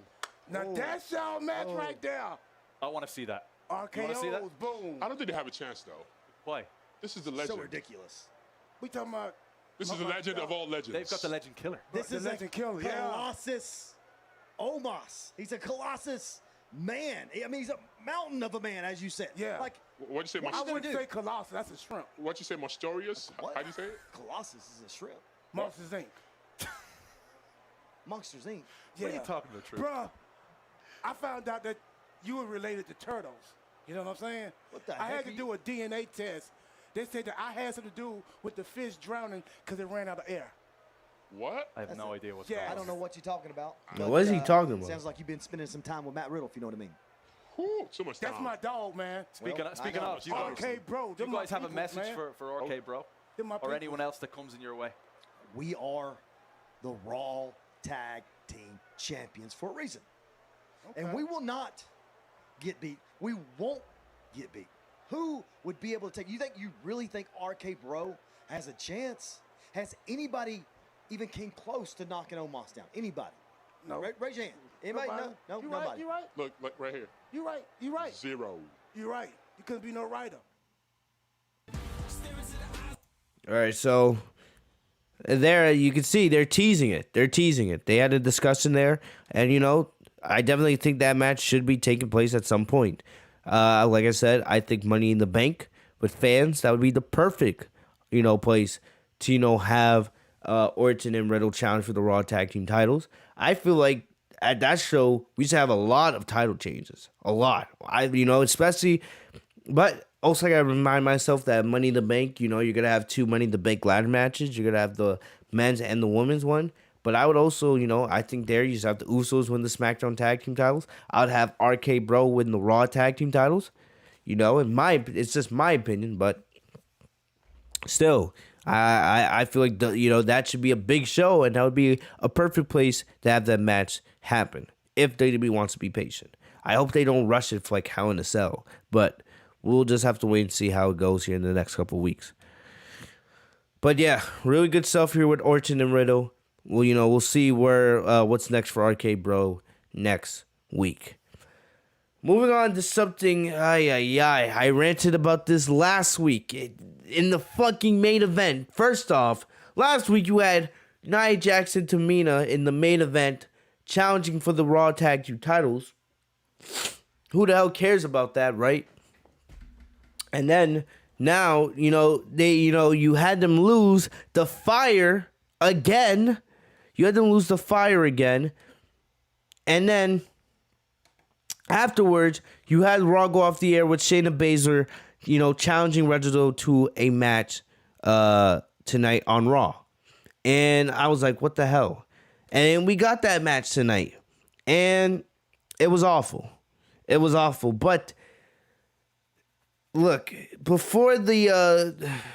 Now that's y'all match right there. I want to see that. You want to see that? RKO's, boom. I don't think they have a chance though. Why? This is the legend. So ridiculous. We talking about. This is the legend of all legends. They've got the legend killer. This The is legend killer, yeah. Colossus Omos. He's a Colossus man. I mean, he's a mountain of a man, as you said. Yeah. Like, What'd you say? What I you gonna wouldn't do? say Colossus. That's a shrimp. What'd you say? Monstrous? what? How'd you say it? Colossus is a shrimp. Monsters Inc. Monsters Inc. Yeah. What are you talking about, True? Bruh, I found out that you were related to turtles. You know what I'm saying? What the I heck had are to you- do a DNA test. They said that I had something to do with the fish drowning because it ran out of air. What? I have no idea what's Yeah. going on. I don't know what you're talking about. What is he talking about? Sounds like you've been spending some time with Matt Riddle, if you know what I mean. Whew, too much time. That's my dog, man. Speaking Well, of, I know. you guys, RK, bro. do you them my guys have a peoples, message man. for RK, bro? Them my Or peoples. anyone else that comes in your way? We are the Raw Tag Team Champions for a reason. And Okay. we will not get beat. We won't get beat. Who would be able to take? You really think RK Bro has a chance? Has anybody even came close to knocking Omos down? Anybody? No. Raise your hand. Anybody? Nobody. No, You nobody. right, you right. Look right here. You right. You right. 0. You right. You couldn't be no writer. All right, so there you can see they're teasing it. They're teasing it. They had a discussion there, and I definitely think that match should be taking place at some point. Like I said, I think Money in the Bank with fans, that would be the perfect, place to have Orton and Riddle challenge for the Raw Tag Team titles. I feel like at that show we should have a lot of title changes, a lot. Especially, but also I gotta remind myself that Money in the Bank, you're gonna have 2 Money in the Bank ladder matches. You're gonna have the men's and the women's one. But I would also, I think there you just have the Usos win the SmackDown Tag Team titles. I would have RK Bro win the Raw Tag Team titles. It's just my opinion, but still, I feel like that should be a big show, and that would be a perfect place to have that match happen if WWE wants to be patient. I hope they don't rush it for like Hell in a Cell, but we'll just have to wait and see how it goes here in the next couple of weeks. But yeah, really good stuff here with Orton and Riddle. Well, we'll see what's next for RK Bro next week. Moving on to something, I ranted about this last week in the fucking main event. First off, last week you had Nia Jax and Tamina in the main event challenging for the Raw Tag Team titles. Who the hell cares about that, right? And then now, you had them lose the fire again. You had them lose the fire again. And then afterwards, you had Raw go off the air with Shayna Baszler, challenging Reginald to a match tonight on Raw. And I was like, what the hell? And we got that match tonight. And it was awful. It was awful. But look, before the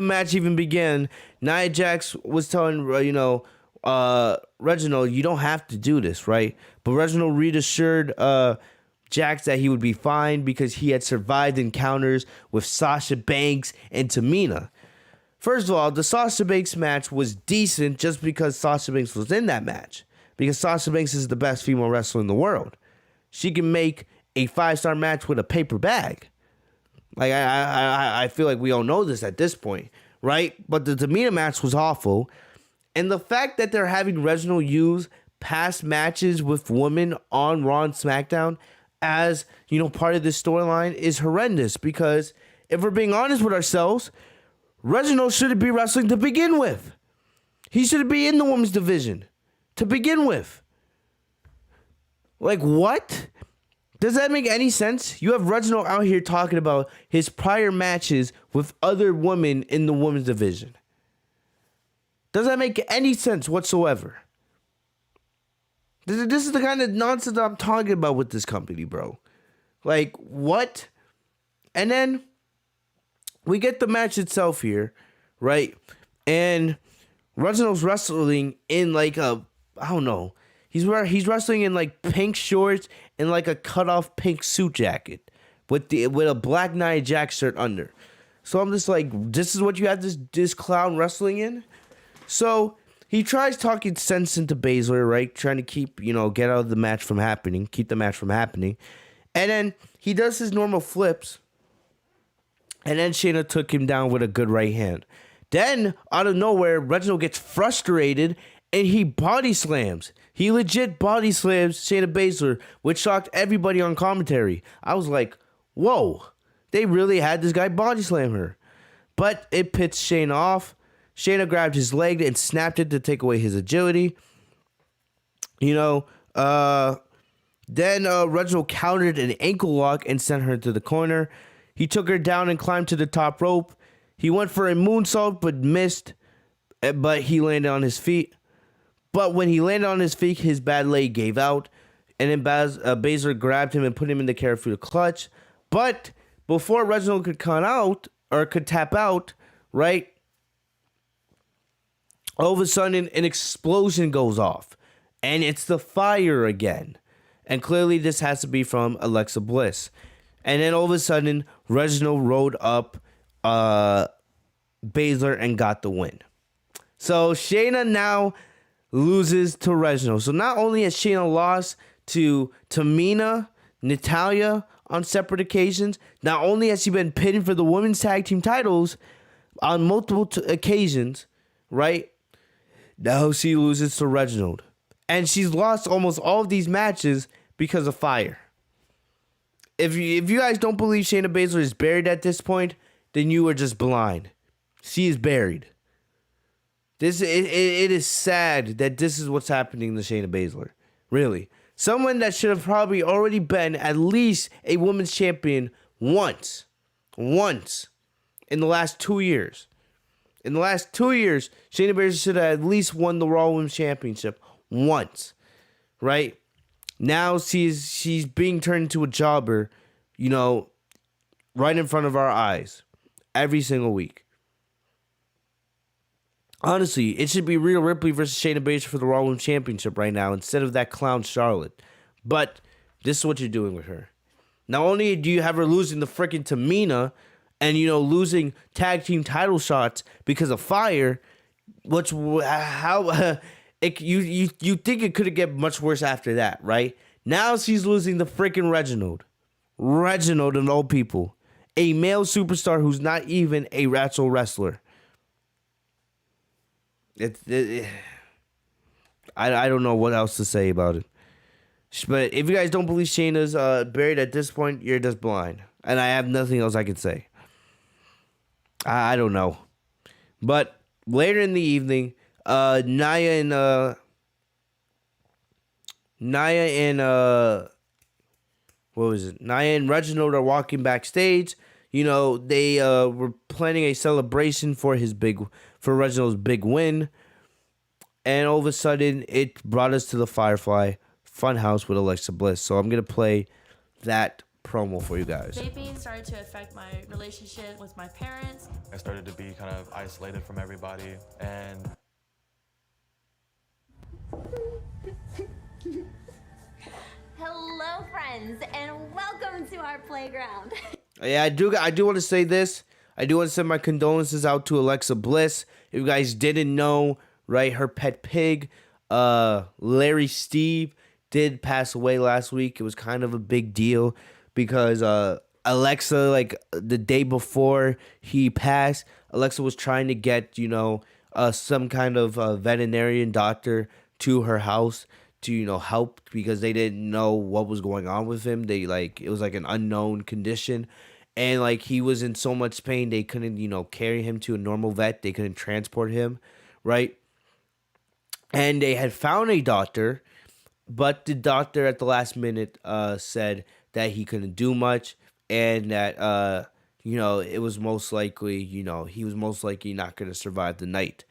match even began, Nia Jax was telling Reginald, you don't have to do this, right? But Reginald reassured Jax that he would be fine because he had survived encounters with Sasha Banks and Tamina. First of all, the Sasha Banks match was decent just because Sasha Banks was in that match. Because Sasha Banks is the best female wrestler in the world. She can make a 5-star match with a paper bag. Like, I feel like we all know this at this point, right? But the Tamina match was awful. And the fact that they're having Reginald use past matches with women on Raw and SmackDown as, part of this storyline is horrendous. Because if we're being honest with ourselves, Reginald shouldn't be wrestling to begin with. He shouldn't be in the women's division to begin with. Like, what? Does that make any sense? You have Reginald out here talking about his prior matches with other women in the women's division. Does that make any sense whatsoever? This is the kind of nonsense I'm talking about with this company, bro. Like, what? And then we get the match itself here, right? And Reginald's wrestling in like a, I don't know. He's wrestling in like pink shorts and like a cut-off pink suit jacket with a black Nia Jax shirt under. So I'm just like, this is what you have this clown wrestling in? So he tries talking sense into Baszler, right? Trying to keep, get out of the match from happening, keep the match from happening. And then he does his normal flips. And then Shayna took him down with a good right hand. Then, out of nowhere, Reginald gets frustrated and he body slams. He legit body slams Shayna Baszler, which shocked everybody on commentary. I was like, whoa, they really had this guy body slam her. But it pits Shayna off. Shayna grabbed his leg and snapped it to take away his agility. Then Reginald countered an ankle lock and sent her to the corner. He took her down and climbed to the top rope. He went for a moonsault but missed, but he landed on his feet. But when he landed on his feet, his bad leg gave out, and then Baszler grabbed him and put him in the Karafuda clutch. But before Reginald could tap out, right, all of a sudden an explosion goes off, and it's the fire again. And clearly this has to be from Alexa Bliss. And then all of a sudden, Reginald rode up Baszler and got the win. So Shayna now loses to Reginald. So not only has Shayna lost to Tamina, Natalya on separate occasions, not only has she been pitted for the women's tag team titles on multiple occasions, right? Now she loses to Reginald. And she's lost almost all of these matches because of fire. If you guys don't believe Shayna Baszler is buried at this point, then you are just blind. She is buried. It is sad that this is what's happening to Shayna Baszler. Really. Someone that should have probably already been at least a women's champion once. Once. In the last 2 years. In the last 2 years, Shayna Baszler should have at least won the Raw Women's Championship once. Right? Now she's being turned into a jobber, right in front of our eyes. Every single week. Honestly, it should be Rhea Ripley versus Shayna Baszler for the Raw Women's Championship right now instead of that clown Charlotte. But this is what you're doing with her. Not only do you have her losing the freaking Tamina and, losing tag team title shots because of fire, you think it could get much worse after that, right? Now she's losing the freaking Reginald. Reginald of all people. A male superstar who's not even a actual wrestler. I don't know what else to say about it. But if you guys don't believe Shayna's buried at this point, you're just blind. And I have nothing else I can say. I don't know. But later in the evening, Nia and Reginald are walking backstage. They were planning a celebration for Reginald's big win. And all of a sudden, it brought us to the Firefly Funhouse with Alexa Bliss. So I'm going to play that promo for you guys. Vaping started to affect my relationship with my parents. I started to be kind of isolated from everybody, and Hello, friends, and welcome to our playground. Yeah, I do want to say this. I do want to send my condolences out to Alexa Bliss. If you guys didn't know, right, her pet pig, Larry Steve, did pass away last week. It was kind of a big deal because Alexa, the day before he passed, Alexa was trying to get, some kind of veterinarian doctor to her house to, help because they didn't know what was going on with him. It was an unknown condition. And he was in so much pain, they couldn't, carry him to a normal vet. They couldn't transport him, right? And they had found a doctor, but the doctor at the last minute said that he couldn't do much and that, it was most likely, he was most likely not going to survive the night.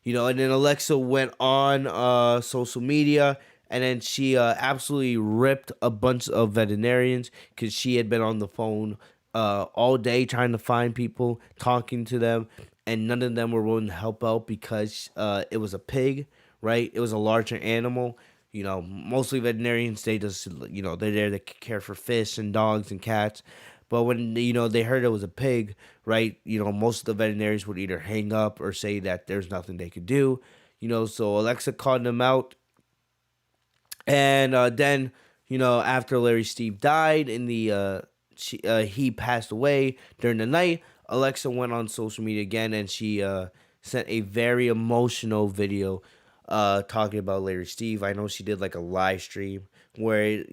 And then Alexa went on social media and then she absolutely ripped a bunch of veterinarians because she had been on the phone all day trying to find people, talking to them, and none of them were willing to help out because it was a pig, right? It was a larger animal. Mostly veterinarians, they just, they're there to care for fish and dogs and cats. But when, they heard it was a pig, right, most of the veterinarians would either hang up or say that there's nothing they could do. So Alexa called them out. And then, after Larry Steve died and he passed away during the night, Alexa went on social media again and she sent a very emotional video talking about Larry Steve. I know she did like a live stream where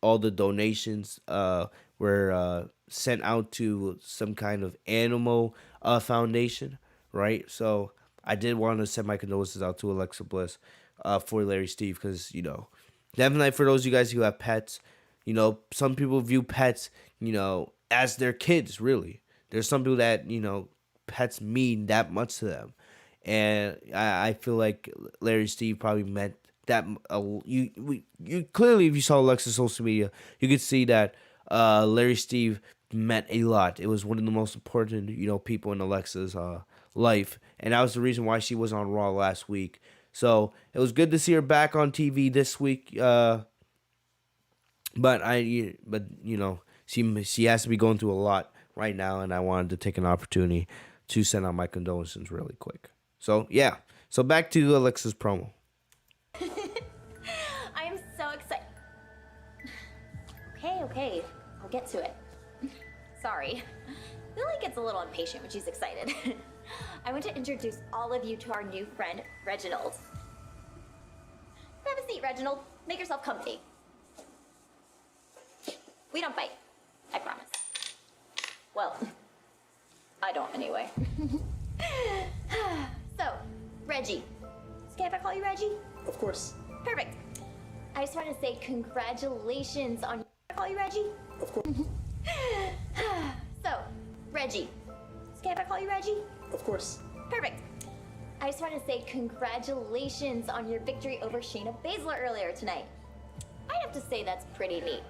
all the donations were sent out to some kind of animal foundation, right? So I did want to send my condolences out to Alexa Bliss for Larry Steve because definitely for those of you guys who have pets, some people view pets as their kids. Really, there's some people that pets mean that much to them. And I feel like Larry Steve probably meant that. You clearly, if you saw Alexa's social media, you could see that Larry Steve meant a lot. It was one of the most important, people in Alexa's life, and that was the reason why she was on Raw last week. So it was good to see her back on TV this week. But she has to be going through a lot right now, and I wanted to take an opportunity to send out my condolences really quick. So, yeah. So, back to Alexa's promo. I am so excited. Okay. I'll get to it. Sorry. Lily gets a little impatient when she's excited. I want to introduce all of you to our new friend, Reginald. Have a seat, Reginald. Make yourself comfy. We don't fight. I promise. Well, I don't anyway. So, Reggie. It's okay if I call you Reggie? Of course. Perfect. I just want to say congratulations on... I call you Reggie? Of course. So, Reggie. It's okay if I call you Reggie? Of course. Perfect. I just want to say congratulations on your victory over Shayna Baszler earlier tonight. I'd have to say that's pretty neat.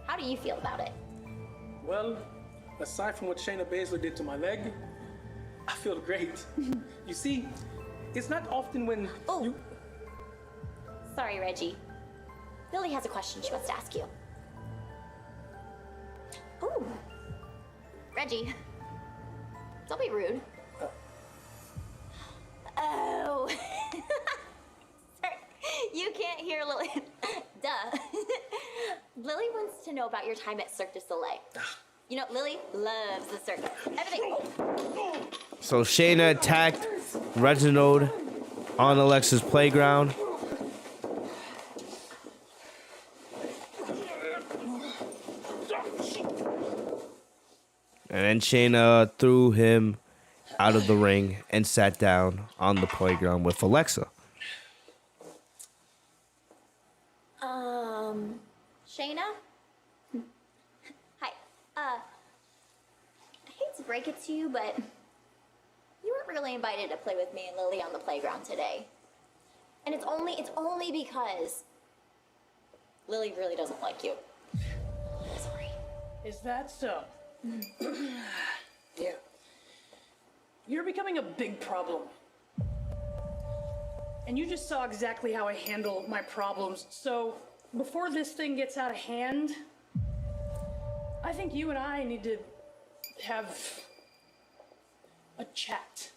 How do you feel about it? Well, aside from what Shayna Baszler did to my leg, I feel great. You see, it's not often when you... Sorry, Reggie. Lily has a question she wants to ask you. Ooh. Reggie. Don't be rude. Oh. Sorry. You can't hear Lily. Duh. Lily wants to know about your time at Cirque du Soleil. Lily loves the circus. Everything. So Shayna attacked Reginald on Alexa's playground. And then Shayna threw him out of the ring and sat down on the playground with Alexa. Shayna? Hi. I hate to break it to you, but you weren't really invited to play with me and Lily on the playground today. And it's only because Lily really doesn't like you. Sorry. Is that so? Yeah. You're becoming a big problem. And you just saw exactly how I handle my problems. So before this thing gets out of hand, I think you and I need to have a chat.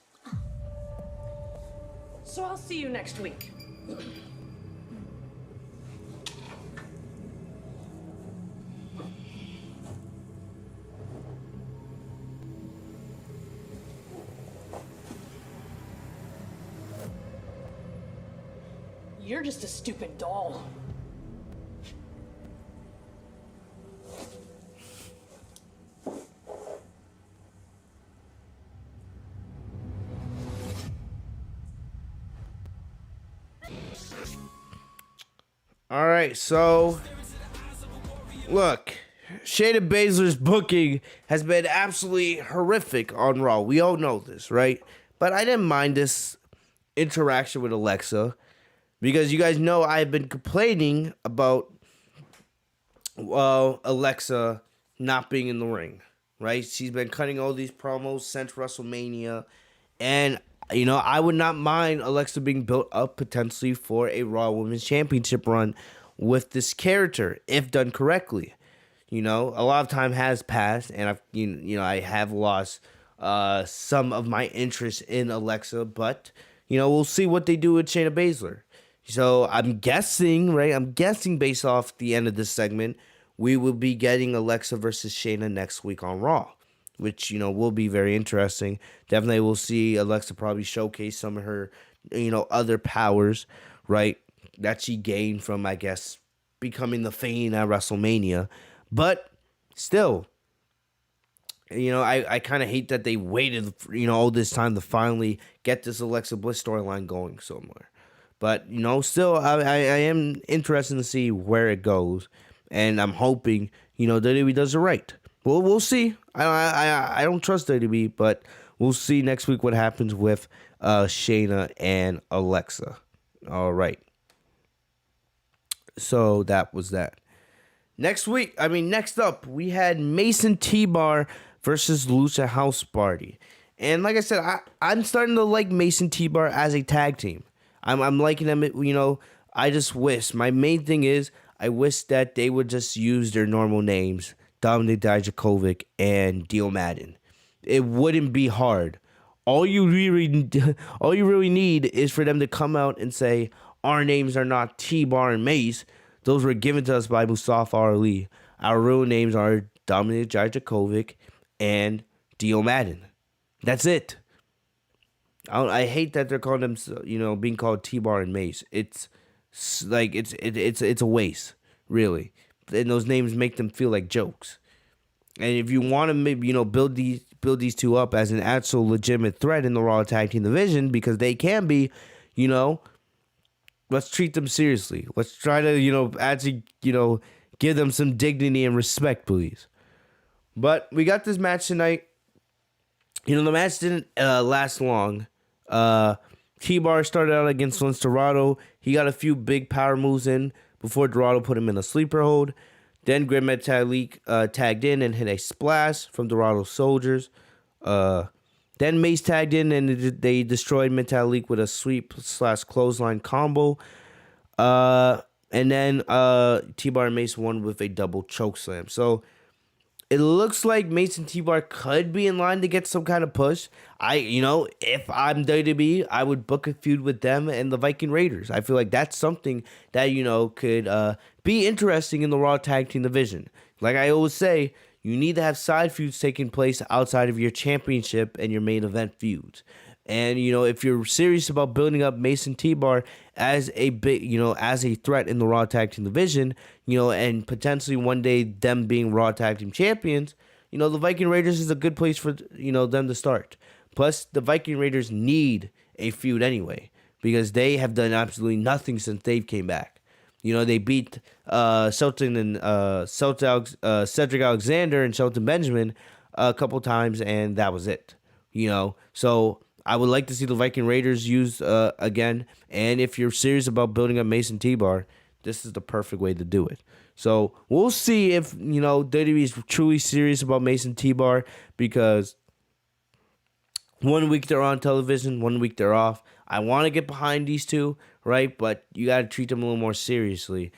So I'll see you next week. You're just a stupid doll. All right, so look, Shayna Baszler's booking has been absolutely horrific on Raw. We all know this, right? But I didn't mind this interaction with Alexa because you guys know I've been complaining about Alexa not being in the ring, right? She's been cutting all these promos since WrestleMania, and I would not mind Alexa being built up potentially for a Raw Women's Championship run with this character if done correctly. A lot of time has passed, and I have lost some of my interest in Alexa, but we'll see what they do with Shayna Baszler. So I'm guessing, right? I'm guessing based off the end of this segment, we will be getting Alexa versus Shayna next week on Raw, which, will be very interesting. Definitely we'll see Alexa probably showcase some of her, other powers, right? That she gained from, I guess, becoming the Fiend at WrestleMania. But still, I kind of hate that they waited, all this time to finally get this Alexa Bliss storyline going somewhere. But, still, I am interested to see where it goes. And I'm hoping, WWE does it right. Well, we'll see. I don't trust WWE, but we'll see next week what happens with Shayna and Alexa. All right. So that was that. Next up, we had Mason T-Bar versus Lucha House Party. And like I said, I'm starting to like Mason T-Bar as a tag team. I'm liking them, I just wish. My main thing is, I wish that they would just use their normal names, Dominik Dijakovic and Dio Madden. It wouldn't be hard. All you really need is for them to come out and say, our names are not T-Bar and Mace. Those were given to us by Mustafa Ali. Our real names are Dominik Dijakovic and Dio Madden. That's it. I hate that they're calling them, being called T-Bar and Mace. It's like it's a waste, really. And those names make them feel like jokes. And if you want to maybe build these two up as an actual legitimate threat in the Raw Tag Team division, because they can be, let's treat them seriously. Let's try to actually give them some dignity and respect, please. But we got this match tonight. The match didn't last long. T-Bar started out against Vince Dorado. He got a few big power moves in before Dorado put him in a sleeper hold. Then Great Metalik tagged in and hit a splash from Dorado's soldiers. Then Mace tagged in and they destroyed Metalik with a sweep/clothesline combo. And then T-Bar and Mace won with a double chokeslam. So it looks like Mace and T-Bar could be in line to get some kind of push. If I'm WWE, I would book a feud with them and the Viking Raiders. I feel like that's something that, could be interesting in the Raw Tag Team division. Like I always say, you need to have side feuds taking place outside of your championship and your main event feuds. And, if you're serious about building up Mason T-Bar as a big, as a threat in the Raw Tag Team division, and potentially one day them being Raw Tag Team champions, the Viking Raiders is a good place for, them to start. Plus, the Viking Raiders need a feud anyway, because they have done absolutely nothing since Dave came back. They beat Cedric Alexander and Shelton Benjamin a couple times, and that was it. So I would like to see the Viking Raiders used again. And if you're serious about building up Mason T-Bar, this is the perfect way to do it. So we'll see if, WWE is truly serious about Mason T-Bar, because 1 week they're on television, 1 week they're off. I want to get behind these two, right? But you got to treat them a little more seriously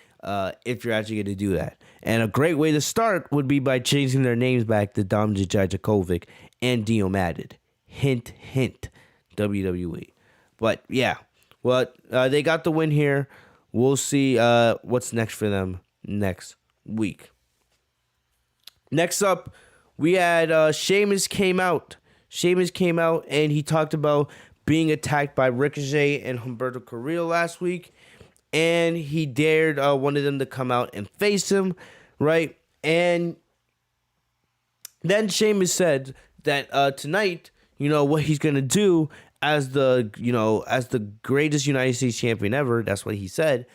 if you're actually going to do that. And a great way to start would be by changing their names back to Dominik Dijakovic and Dio Madden. Hint, hint, WWE. But yeah, they got the win here. We'll see what's next for them next week. Next up, we had Sheamus came out. Sheamus came out and he talked about being attacked by Ricochet and Humberto Carrillo last week. And he dared one of them to come out and face him, right? And then Sheamus said that tonight, what he's going to do as the greatest United States champion ever, that's what he said,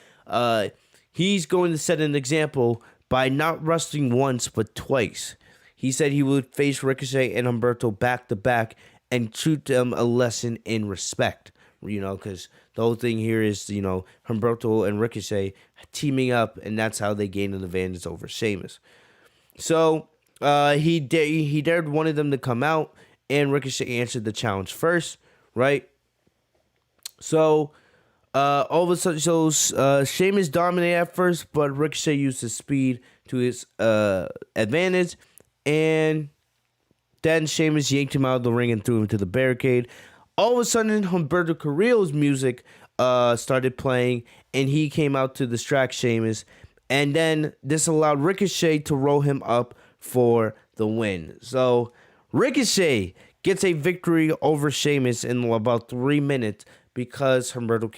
he's going to set an example by not wrestling once but twice. He said he would face Ricochet and Humberto back to back and teach them a lesson in respect. Because the whole thing here is, Humberto and Ricochet teaming up, and that's how they gain an advantage over Sheamus. So he dared one of them to come out, and Ricochet answered the challenge first, right? So all of a sudden, Sheamus dominated at first, but Ricochet used his speed to his advantage, and then Sheamus yanked him out of the ring and threw him to the barricade. All of a sudden, Humberto Carrillo's music started playing, and he came out to distract Sheamus. And then this allowed Ricochet to roll him up for the win. So Ricochet gets a victory over Sheamus in about 3 minutes because Humberto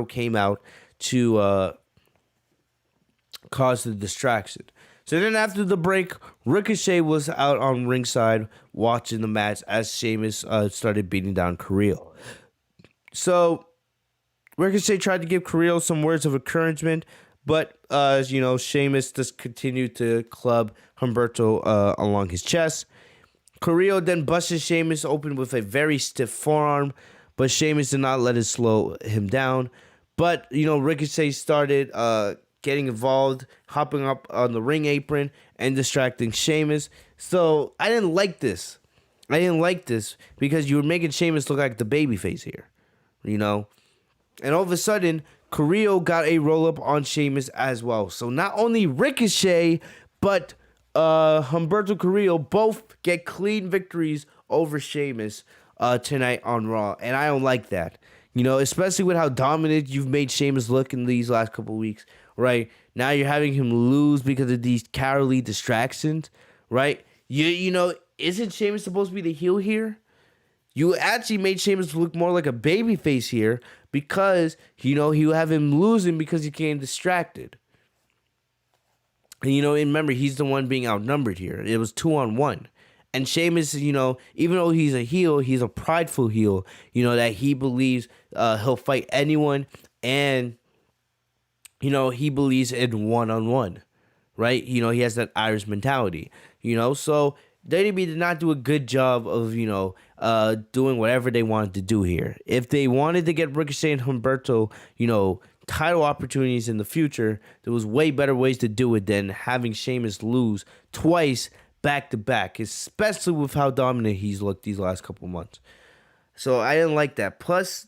came out to cause the distraction. So then after the break, Ricochet was out on ringside watching the match as Sheamus started beating down Carrillo. So Ricochet tried to give Carrillo some words of encouragement, but Sheamus just continued to club Humberto along his chest. Carrillo then busted Sheamus open with a very stiff forearm, but Sheamus did not let it slow him down. But, Ricochet started getting involved, hopping up on the ring apron, and distracting Sheamus. So, I didn't like this. Because you were making Sheamus look like the babyface here, And all of a sudden, Carrillo got a roll-up on Sheamus as well. So, not only Ricochet, but Humberto Carrillo both get clean victories over Sheamus tonight on Raw. And I don't like that. Especially with how dominant you've made Sheamus look in these last couple of weeks, right? Now you're having him lose because of these cowardly distractions, right? Isn't Sheamus supposed to be the heel here? You actually made Sheamus look more like a babyface here because, you have him losing because he became distracted. And, remember, he's the one being outnumbered here. It was 2-on-1. And Sheamus, even though he's a heel, he's a prideful heel, that he believes he'll fight anyone. And, he believes in one-on-one, right? He has that Irish mentality, So WWE did not do a good job of, doing whatever they wanted to do here. If they wanted to get Ricochet and Humberto, title opportunities in the future, there was way better ways to do it than having Sheamus lose twice back-to-back, especially with how dominant he's looked these last couple months. So I didn't like that. Plus,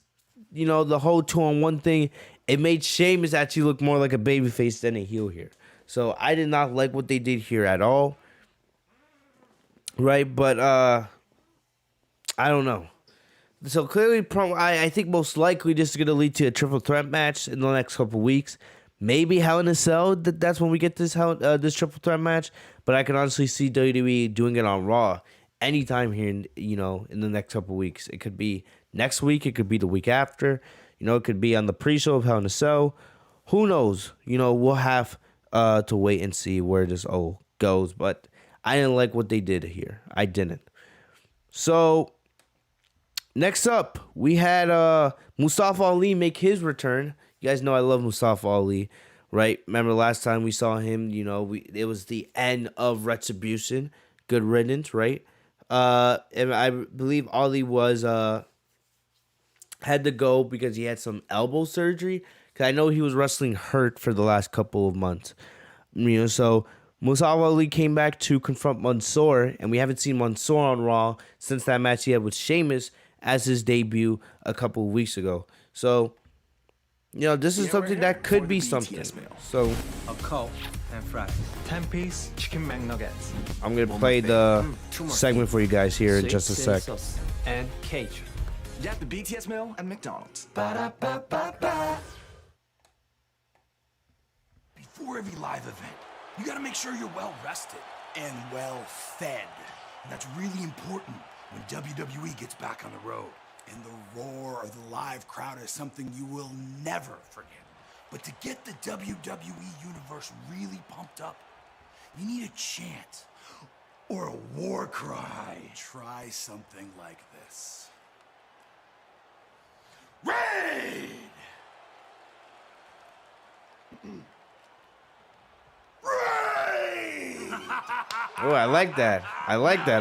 the whole 2-on-1 thing, it made Sheamus actually look more like a babyface than a heel here. So I did not like what they did here at all. Right? But, I don't know. So clearly, I think most likely this is going to lead to a triple threat match in the next couple weeks. Maybe Hell in a Cell, that's when we get this triple threat match. But I can honestly see WWE doing it on Raw anytime here, in the next couple weeks. It could be next week. It could be the week after. It could be on the pre-show of Hell in a Cell. Who knows? We'll have to wait and see where this all goes. But I didn't like what they did here. I didn't. So next up, we had Mustafa Ali make his return. You guys know I love Mustafa Ali, right? Remember last time we saw him, it was the end of Retribution. Good riddance, right? And I believe Ali was had to go because he had some elbow surgery. Because I know he was wrestling hurt for the last couple of months. So Mustafa Ali came back to confront Mansoor, and we haven't seen Mansoor on Raw since that match he had with Sheamus as his debut a couple of weeks ago. So, this is something that could be something. So, a Coke and fries, 10-piece chicken McNuggets. I'm gonna play the segment for you guys here in just a sec. And Cajun. Get the BTS meal at McDonald's. Before every live event, you gotta make sure you're well rested and well fed. And that's really important when WWE gets back on the road. And the roar of the live crowd is something you will never forget. But to get the WWE Universe really pumped up, you need a chant or a war cry. Try something like this. Raid! Raid! Oh, I like that.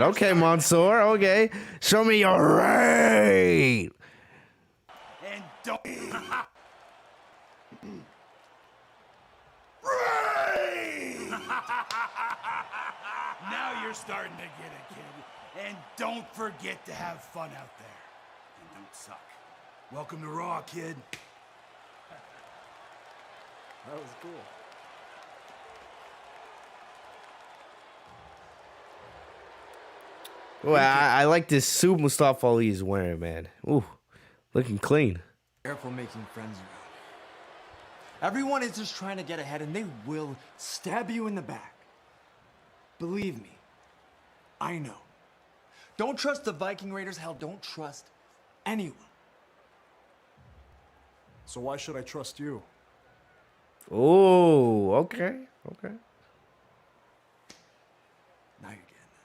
Okay, Mansoor. Okay. Show me your raid. And don't... Raid! Now you're starting to get it, kid. And don't forget to have fun out there. And don't suck. Welcome to Raw, kid. That was cool. Well, I like this suit Mustafa Ali is wearing, man. Ooh, looking clean. Careful making friends around Everyone is just trying to get ahead, and they will stab you in the back. Believe me, I know. Don't trust the Viking Raiders. Hell, don't trust anyone. So why should I trust you? Oh, okay. Now you're getting it.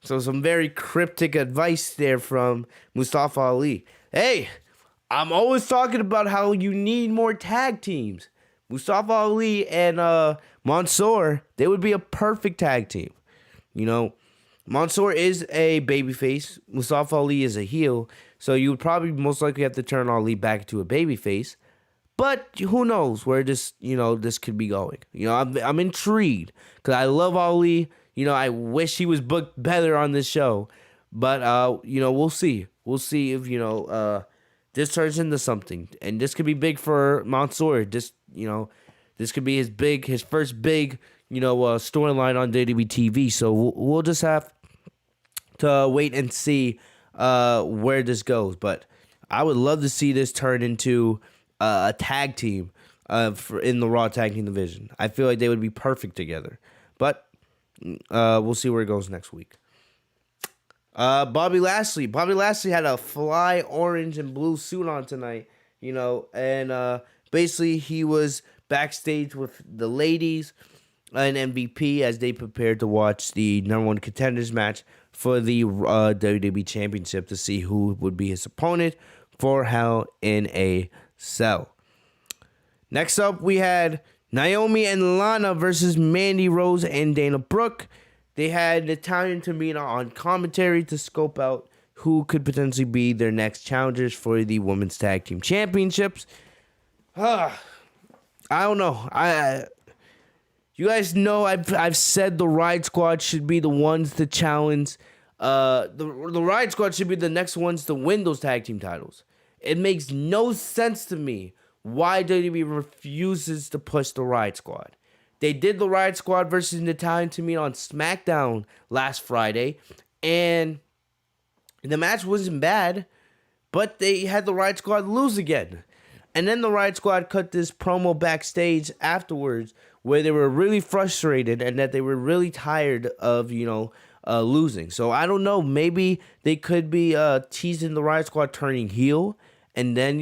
So some very cryptic advice there from Mustafa Ali. Hey, I'm always talking about how you need more tag teams. Mustafa Ali and Mansoor, they would be a perfect tag team. You know, Mansoor is a babyface. Mustafa Ali is a heel. So you would probably most likely have to turn Ali back to a babyface. But who knows where this could be going. I'm intrigued because I love Ali. I wish he was booked better on this show. But, we'll see. We'll see if, this turns into something. And this could be big for Mansoor. This could be his first big, storyline on WWE TV. So we'll just have to wait and see where this goes. But I would love to see this turn into a tag team in the Raw Tag Team division. I feel like they would be perfect together. But we'll see where it goes next week. Bobby Lashley. Bobby Lashley had a fly orange and blue suit on tonight, and basically he was backstage with the ladies and MVP as they prepared to watch the #1 contenders match for the WWE Championship to see who would be his opponent for Hell in a Cell. Next up, we had Naomi and Lana versus Mandy Rose and Dana Brooke. They had Natalya and Tamina on commentary to scope out who could potentially be their next challengers for the Women's Tag Team Championships. I don't know. You guys know I've said the Riot Squad should be the ones to challenge. The Riot Squad should be the next ones to win those tag team titles. It makes no sense to me why WWE refuses to push the Riot Squad. They did the Riot Squad versus Natalya and Tamina on SmackDown last Friday, and the match wasn't bad, but they had the Riot Squad lose again. And then the Riot Squad cut this promo backstage afterwards where they were really frustrated and that they were really tired of, losing. So I don't know. Maybe they could be teasing the Riot Squad turning heel, and then,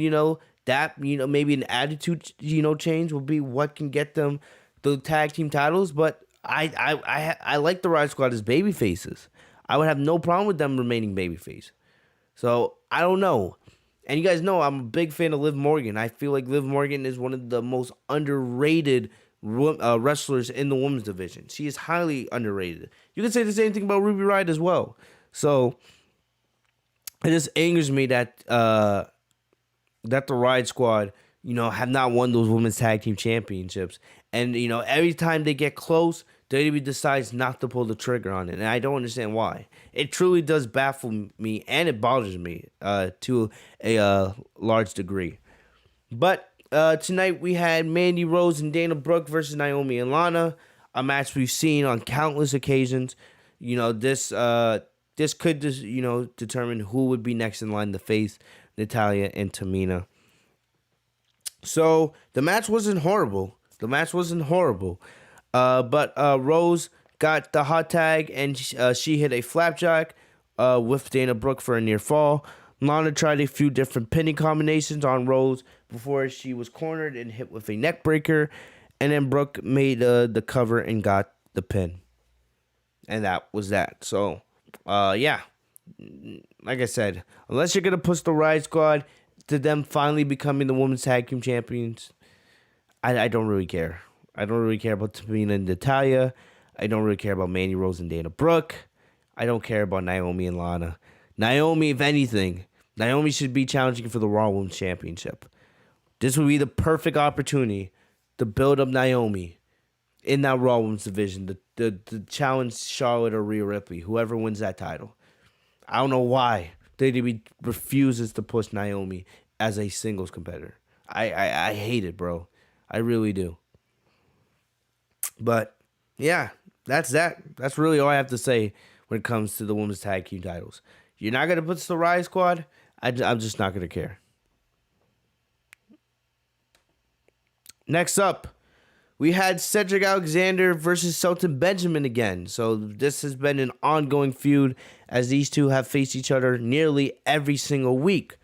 maybe an attitude, change will be what can get them the tag team titles. But I like the Riot Squad as baby faces. I would have no problem with them remaining babyface. So I don't know. And you guys know I'm a big fan of Liv Morgan. I feel like Liv Morgan is one of the most underrated wrestlers in the women's division. She is highly underrated. You can say the same thing about Ruby Riott as well. So it just angers me that the Riot Squad, have not won those women's tag team championships. And, every time they get close, WWE decides not to pull the trigger on it. And I don't understand why. It truly does baffle me, and it bothers me to a large degree. But tonight we had Mandy Rose and Dana Brooke versus Naomi and Lana, a match we've seen on countless occasions. This could just, determine who would be next in line to face Natalya and Tamina. So the match wasn't horrible. But Rose got the hot tag, and she hit a flapjack with Dana Brooke for a near fall. Lana tried a few different pinning combinations on Rose before she was cornered and hit with a neck breaker. And then Brooke made the cover and got the pin. And that was that. So, yeah. Like I said, unless you're going to push the Riot Squad to them finally becoming the Women's Tag Team Champions, I don't really care. I don't really care about Tamina and Natalya. I don't really care about Mandy Rose and Dana Brooke. I don't care about Naomi and Lana. Naomi, if anything, Naomi should be challenging for the Raw Women's Championship. This would be the perfect opportunity to build up Naomi in that Raw Women's division, to challenge Charlotte or Rhea Ripley, whoever wins that title. I don't know why WWE refuses to push Naomi as a singles competitor. I hate it, bro. I really do. But, yeah, that's that. That's really all I have to say when it comes to the women's tag team titles. You're not going to put the Riot Squad? I'm just not going to care. Next up, we had Cedric Alexander versus Shelton Benjamin again. So this has been an ongoing feud as these two have faced each other nearly every single week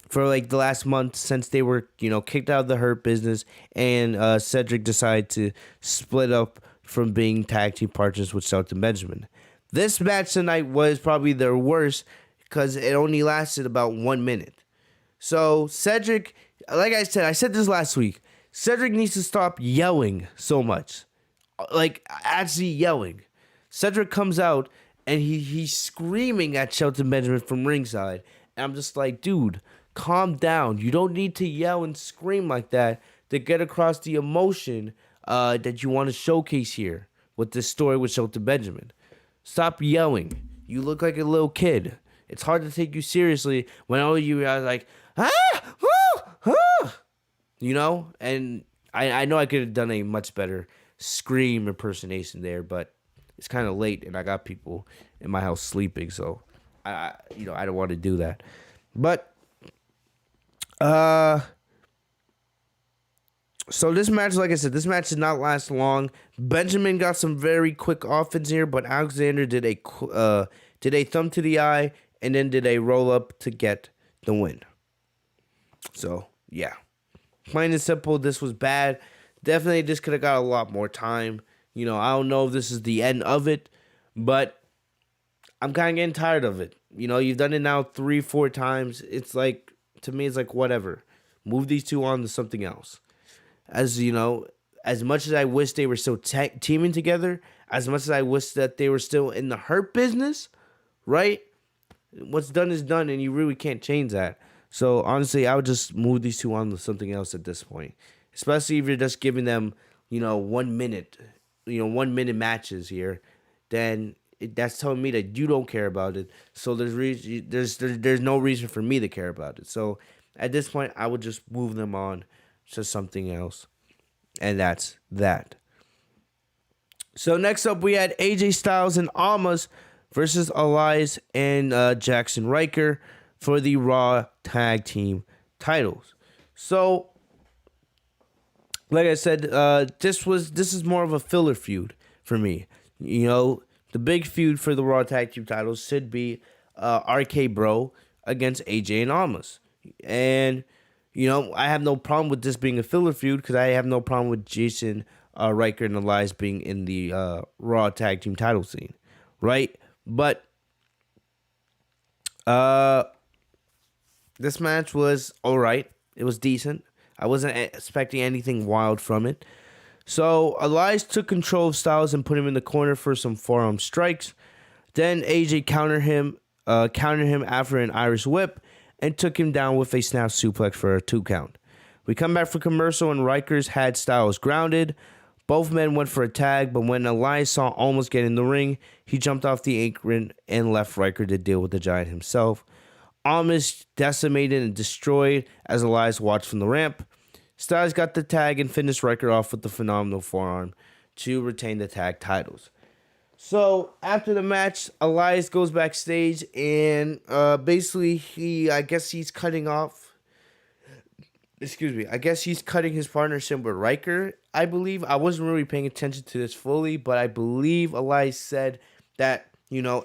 for like the last month since they were, kicked out of the Hurt Business, and Cedric decided to split up from being tag team partners with Shelton Benjamin. This match tonight was probably their worst because it only lasted about 1 minute. So Cedric, like I said this last week, Cedric needs to stop yelling so much. Like, actually yelling. Cedric comes out and he's screaming at Shelton Benjamin from ringside. And I'm just like, dude, calm down. You don't need to yell and scream like that to get across the emotion that you want to showcase here with this story with Shelton Benjamin. Stop yelling. You look like a little kid. It's hard to take you seriously when all you are like, and I know I could have done a much better scream impersonation there, but it's kind of late and I got people in my house sleeping, so I don't want to do that. But so this match, like I said, this match did not last long. Benjamin got some very quick offense here, but Alexander did a thumb to the eye and then did a roll up to get the win. So yeah. Plain and simple, this was bad. Definitely, this could have got a lot more time. I don't know if this is the end of it, but I'm kind of getting tired of it. You've done it now 3-4 times. It's like, to me, it's like, whatever. Move these two on to something else. As much as I wish they were still teaming together, as much as I wish that they were still in the Hurt Business, right? What's done is done, and you really can't change that. So, honestly, I would just move these two on to something else at this point. Especially if you're just giving them, 1 minute, 1 minute matches here. Then that's telling me that you don't care about it. So, there's no reason for me to care about it. So, at this point, I would just move them on to something else. And that's that. So, next up, we had AJ Styles and Almas versus Elias and Jackson Ryker for the Raw Tag Team titles. So, like I said, this is more of a filler feud for me. The big feud for the Raw Tag Team titles should be RK Bro against AJ and Almas. And, I have no problem with this being a filler feud because I have no problem with Jason Ryker and Elias being in the Raw Tag Team title scene, right? But, this match was all right. It was decent. I wasn't expecting anything wild from it. So Elias took control of Styles and put him in the corner for some forearm strikes. Then AJ countered him after an Irish whip and took him down with a snap suplex for a 2 count. We come back for commercial and Rikers had Styles grounded. Both men went for a tag, but when Elias saw Almas get in the ring, he jumped off the apron and left Ryker to deal with the Giant himself. Almas decimated and destroyed as Elias watched from the ramp. Styles got the tag and finished Ryker off with the phenomenal forearm to retain the tag titles. So after the match, Elias goes backstage and basically I guess he's cutting his partnership with Ryker, I believe. I wasn't really paying attention to this fully, but I believe Elias said that,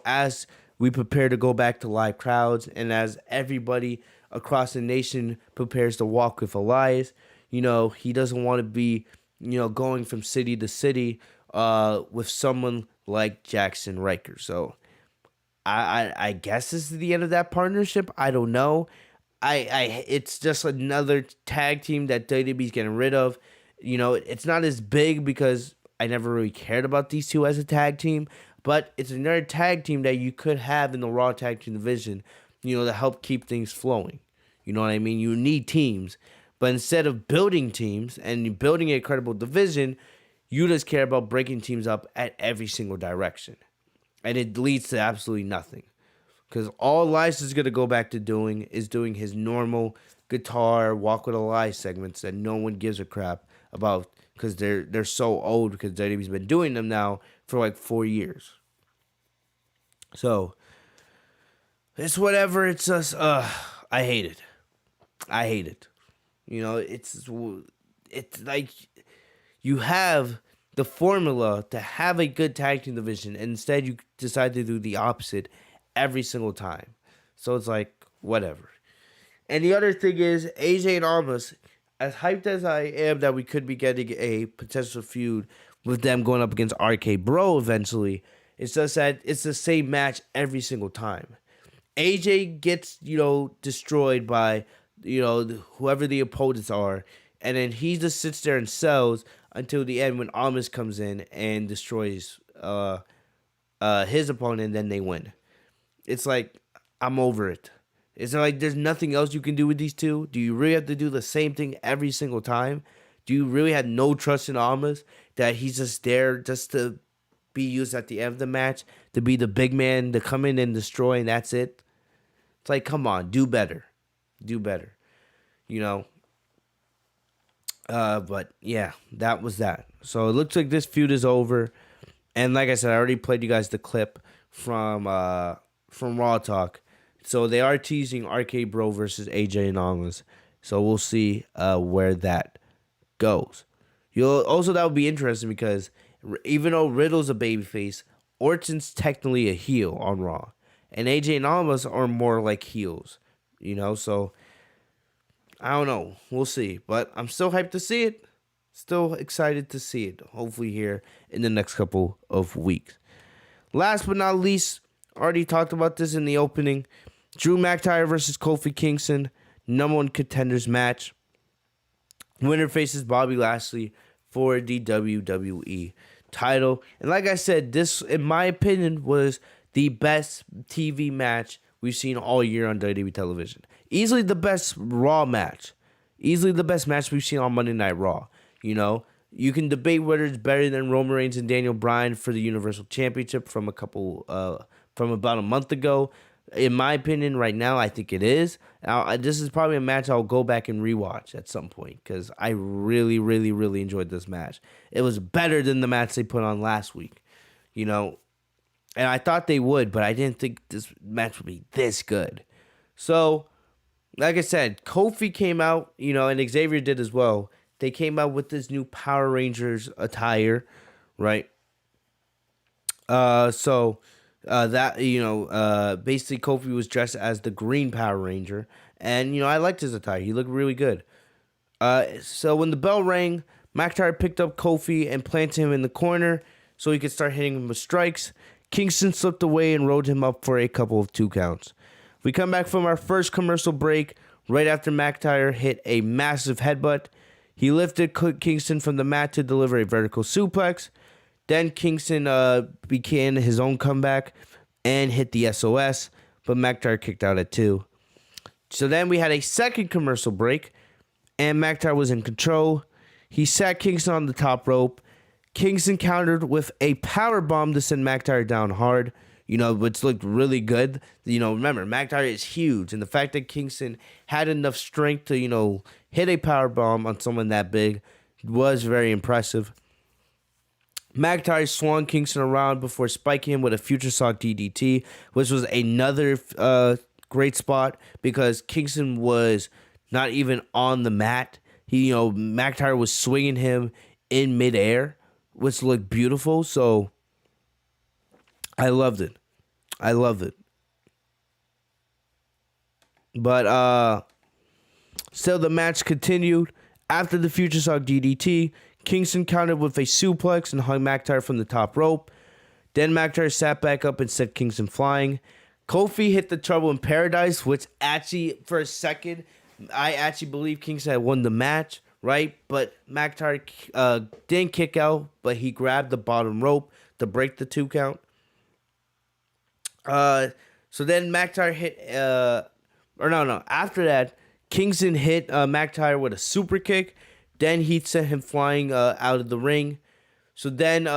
as we prepare to go back to live crowds, and as everybody across the nation prepares to walk with Elias, he doesn't want to be, going from city to city with someone like Jackson Ryker. So I guess this is the end of that partnership. I don't know. It's just another tag team that WWE's getting rid of. It's not as big because I never really cared about these two as a tag team. But it's another tag team that you could have in the Raw Tag Team division, to help keep things flowing. You know what I mean? You need teams. But instead of building teams and building a credible division, you just care about breaking teams up at every single direction. And it leads to absolutely nothing. Because all Elias is going to go back to doing is doing his normal guitar, walk with Elias segments that no one gives a crap about because they're so old because WWE's been doing them now for like 4 years. So, It's whatever. It's just, I hate it. I hate it. You know, it's like you have the formula to have a good tag team division, and instead you decide to do the opposite every single time. So it's like, whatever. And the other thing is, AJ and Almas, as hyped as I am that we could be getting a potential feud with them going up against RK Bro eventually, it's just that it's the same match every single time. AJ gets, destroyed by, whoever the opponents are, and then he just sits there and sells until the end when Almas comes in and destroys his opponent, and then they win. It's like, I'm over it. It's like there's nothing else you can do with these two. Do you really have to do the same thing every single time? Do you really have no trust in Almas that he's just there just to be used at the end of the match, to be the big man, to come in and destroy, and that's it? It's like, come on, do better. Do better. But yeah, that was that. So it looks like this feud is over. And like I said, I already played you guys the clip from Raw Talk. So they are teasing RK Bro versus AJ and Almas. So we'll see where that goes. That would be interesting because even though Riddle's a babyface, Orton's technically a heel on Raw. And AJ and Almas are more like heels. So I don't know. We'll see. But I'm still hyped to see it. Still excited to see it. Hopefully here in the next couple of weeks. Last but not least, already talked about this in the opening. Drew McIntyre versus Kofi Kingston. #1 contenders match. Winner faces Bobby Lashley for the WWE title. And like I said, this, in my opinion, was the best TV match we've seen all year on WWE television. Easily the best Raw match. Easily the best match we've seen on Monday Night Raw. You can debate whether it's better than Roman Reigns and Daniel Bryan for the Universal Championship from about a month ago. In my opinion, right now, I think it is. Now, this is probably a match I'll go back and rewatch at some point because I really, really, really enjoyed this match. It was better than the match they put on last week, and I thought they would, but I didn't think this match would be this good. So, like I said, Kofi came out, and Xavier did as well. They came out with this new Power Rangers attire, right? Basically Kofi was dressed as the Green Power Ranger, and I liked his attire. He looked really good. So when the bell rang, McIntyre picked up Kofi and planted him in the corner so he could start hitting him with strikes. Kingston slipped away and rode him up for a couple of 2 counts. We come back from our first commercial break right after McIntyre hit a massive headbutt. He lifted Kingston from the mat to deliver a vertical suplex. Then Kingston began his own comeback and hit the SOS, but McIntyre kicked out at 2. So then we had a second commercial break, and McIntyre was in control. He sat Kingston on the top rope. Kingston countered with a power bomb to send McIntyre down hard, which looked really good. Remember, McIntyre is huge, and the fact that Kingston had enough strength to, hit a power bomb on someone that big was very impressive. McIntyre swung Kingston around before spiking him with a Future Shock DDT, which was another great spot because Kingston was not even on the mat. McIntyre was swinging him in midair, which looked beautiful. So I loved it. But still, the match continued after the Future Shock DDT. Kingston countered with a suplex and hung McIntyre from the top rope. Then McIntyre sat back up and sent Kingston flying. Kofi hit the Trouble in Paradise, which actually, for a second, I actually believe Kingston had won the match, right? But McIntyre didn't kick out, but he grabbed the bottom rope to break the 2 count. So then McIntyre hit, after that, Kingston hit McIntyre with a super kick. Then he sent him flying out of the ring. So then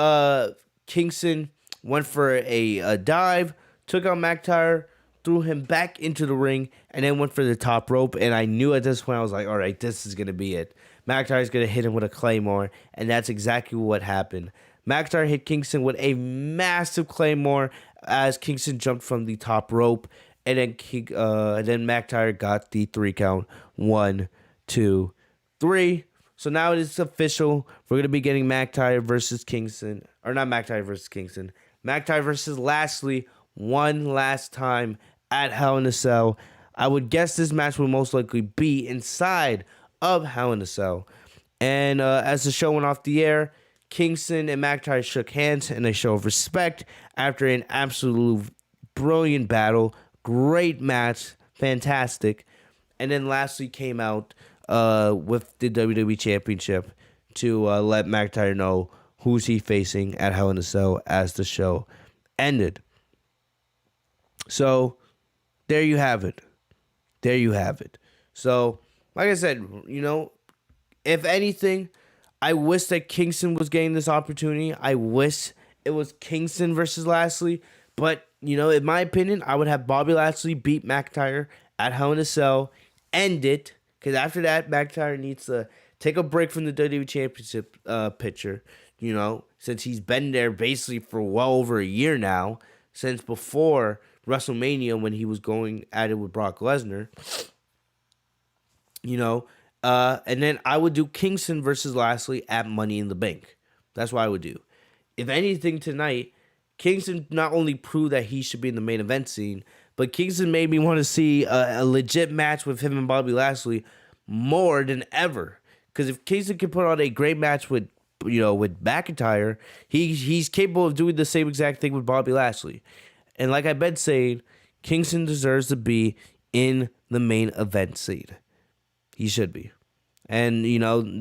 Kingston went for a dive, took out McIntyre, threw him back into the ring, and then went for the top rope. And I knew at this point, I was like, all right, this is going to be it. McIntyre's going to hit him with a Claymore, and that's exactly what happened. McIntyre hit Kingston with a massive Claymore as Kingston jumped from the top rope. and then McIntyre got the 3 count. 1, 2, 3. So now it is official. We're going to be getting McIntyre versus Kingston. Or not McIntyre versus Kingston. McIntyre versus Lashley one last time at Hell in a Cell. I would guess this match will most likely be inside of Hell in a Cell. And as the show went off the air, Kingston and McIntyre shook hands in a show of respect after an absolute brilliant battle. Great match. Fantastic. And then Lashley came out with the WWE Championship to let McIntyre know who's he facing at Hell in a Cell as the show ended. So, there you have it. There you have it. So, like I said, if anything, I wish that Kingston was getting this opportunity. I wish it was Kingston versus Lashley. But, in my opinion, I would have Bobby Lashley beat McIntyre at Hell in a Cell, end it, because after that, McIntyre needs to take a break from the WWE Championship picture, since he's been there basically for well over a year now, since before WrestleMania when he was going at it with Brock Lesnar. And then I would do Kingston versus Lashley at Money in the Bank. That's what I would do. If anything tonight, Kingston not only proved that he should be in the main event scene, but Kingston made me want to see a legit match with him and Bobby Lashley more than ever. Because if Kingston can put on a great match with McIntyre, he's capable of doing the same exact thing with Bobby Lashley. And like I've been saying, Kingston deserves to be in the main event scene. He should be. And,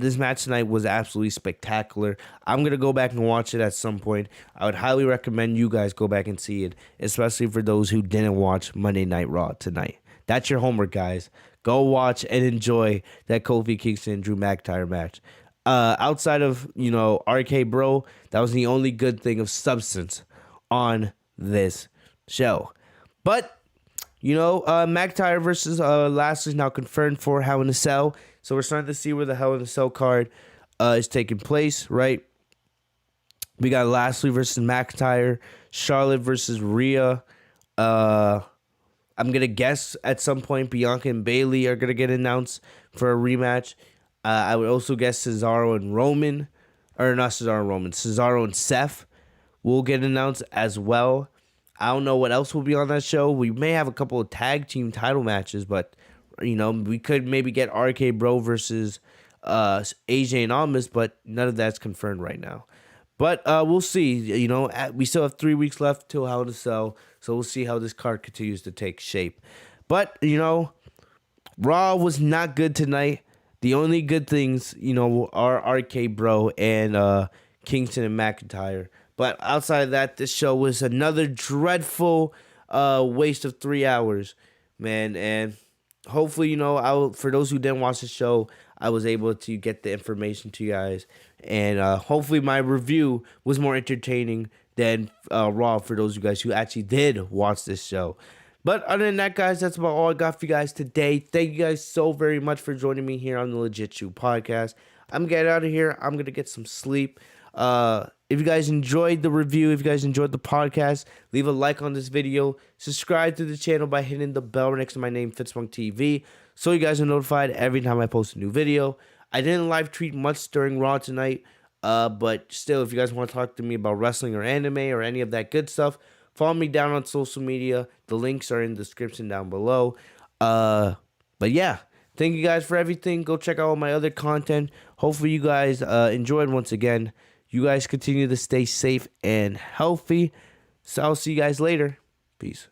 this match tonight was absolutely spectacular. I'm going to go back and watch it at some point. I would highly recommend you guys go back and see it, especially for those who didn't watch Monday Night Raw tonight. That's your homework, guys. Go watch and enjoy that Kofi Kingston and Drew McIntyre match. Outside of, RK Bro, that was the only good thing of substance on this show. But, McIntyre versus Lashley is now confirmed for Hell in a Cell. So we're starting to see where the Hell in a Cell card is taking place, right? We got Lashley versus McIntyre, Charlotte versus Rhea. I'm going to guess at some point Bianca and Bayley are going to get announced for a rematch. I would also guess Cesaro and Roman, or not Cesaro and Roman, Cesaro and Seth will get announced as well. I don't know what else will be on that show. We may have a couple of tag team title matches, but, we could maybe get RK Bro versus AJ and Almas, but none of that's confirmed right now. But we'll see. We still have 3 weeks left till Hell in a Cell, so we'll see how this card continues to take shape. But, Raw was not good tonight. The only good things, are RK Bro and Kingston and McIntyre. But outside of that, this show was another dreadful waste of 3 hours, man. And hopefully, for those who didn't watch the show, I was able to get the information to you guys. And hopefully my review was more entertaining than Raw for those of you guys who actually did watch this show. But other than that, guys, that's about all I got for you guys today. Thank you guys so very much for joining me here on the Legit Chew podcast. I'm getting out of here. I'm going to get some sleep. If you guys enjoyed the review, if you guys enjoyed the podcast, leave a like on this video. Subscribe to the channel by hitting the bell next to my name, Fitz TV, so you guys are notified every time I post a new video. I didn't live tweet much during Raw tonight, but still, if you guys want to talk to me about wrestling or anime or any of that good stuff, follow me down on social media. The links are in the description down below. But yeah, thank you guys for everything. Go check out all my other content. Hopefully you guys enjoyed once again. You guys continue to stay safe and healthy. So I'll see you guys later. Peace.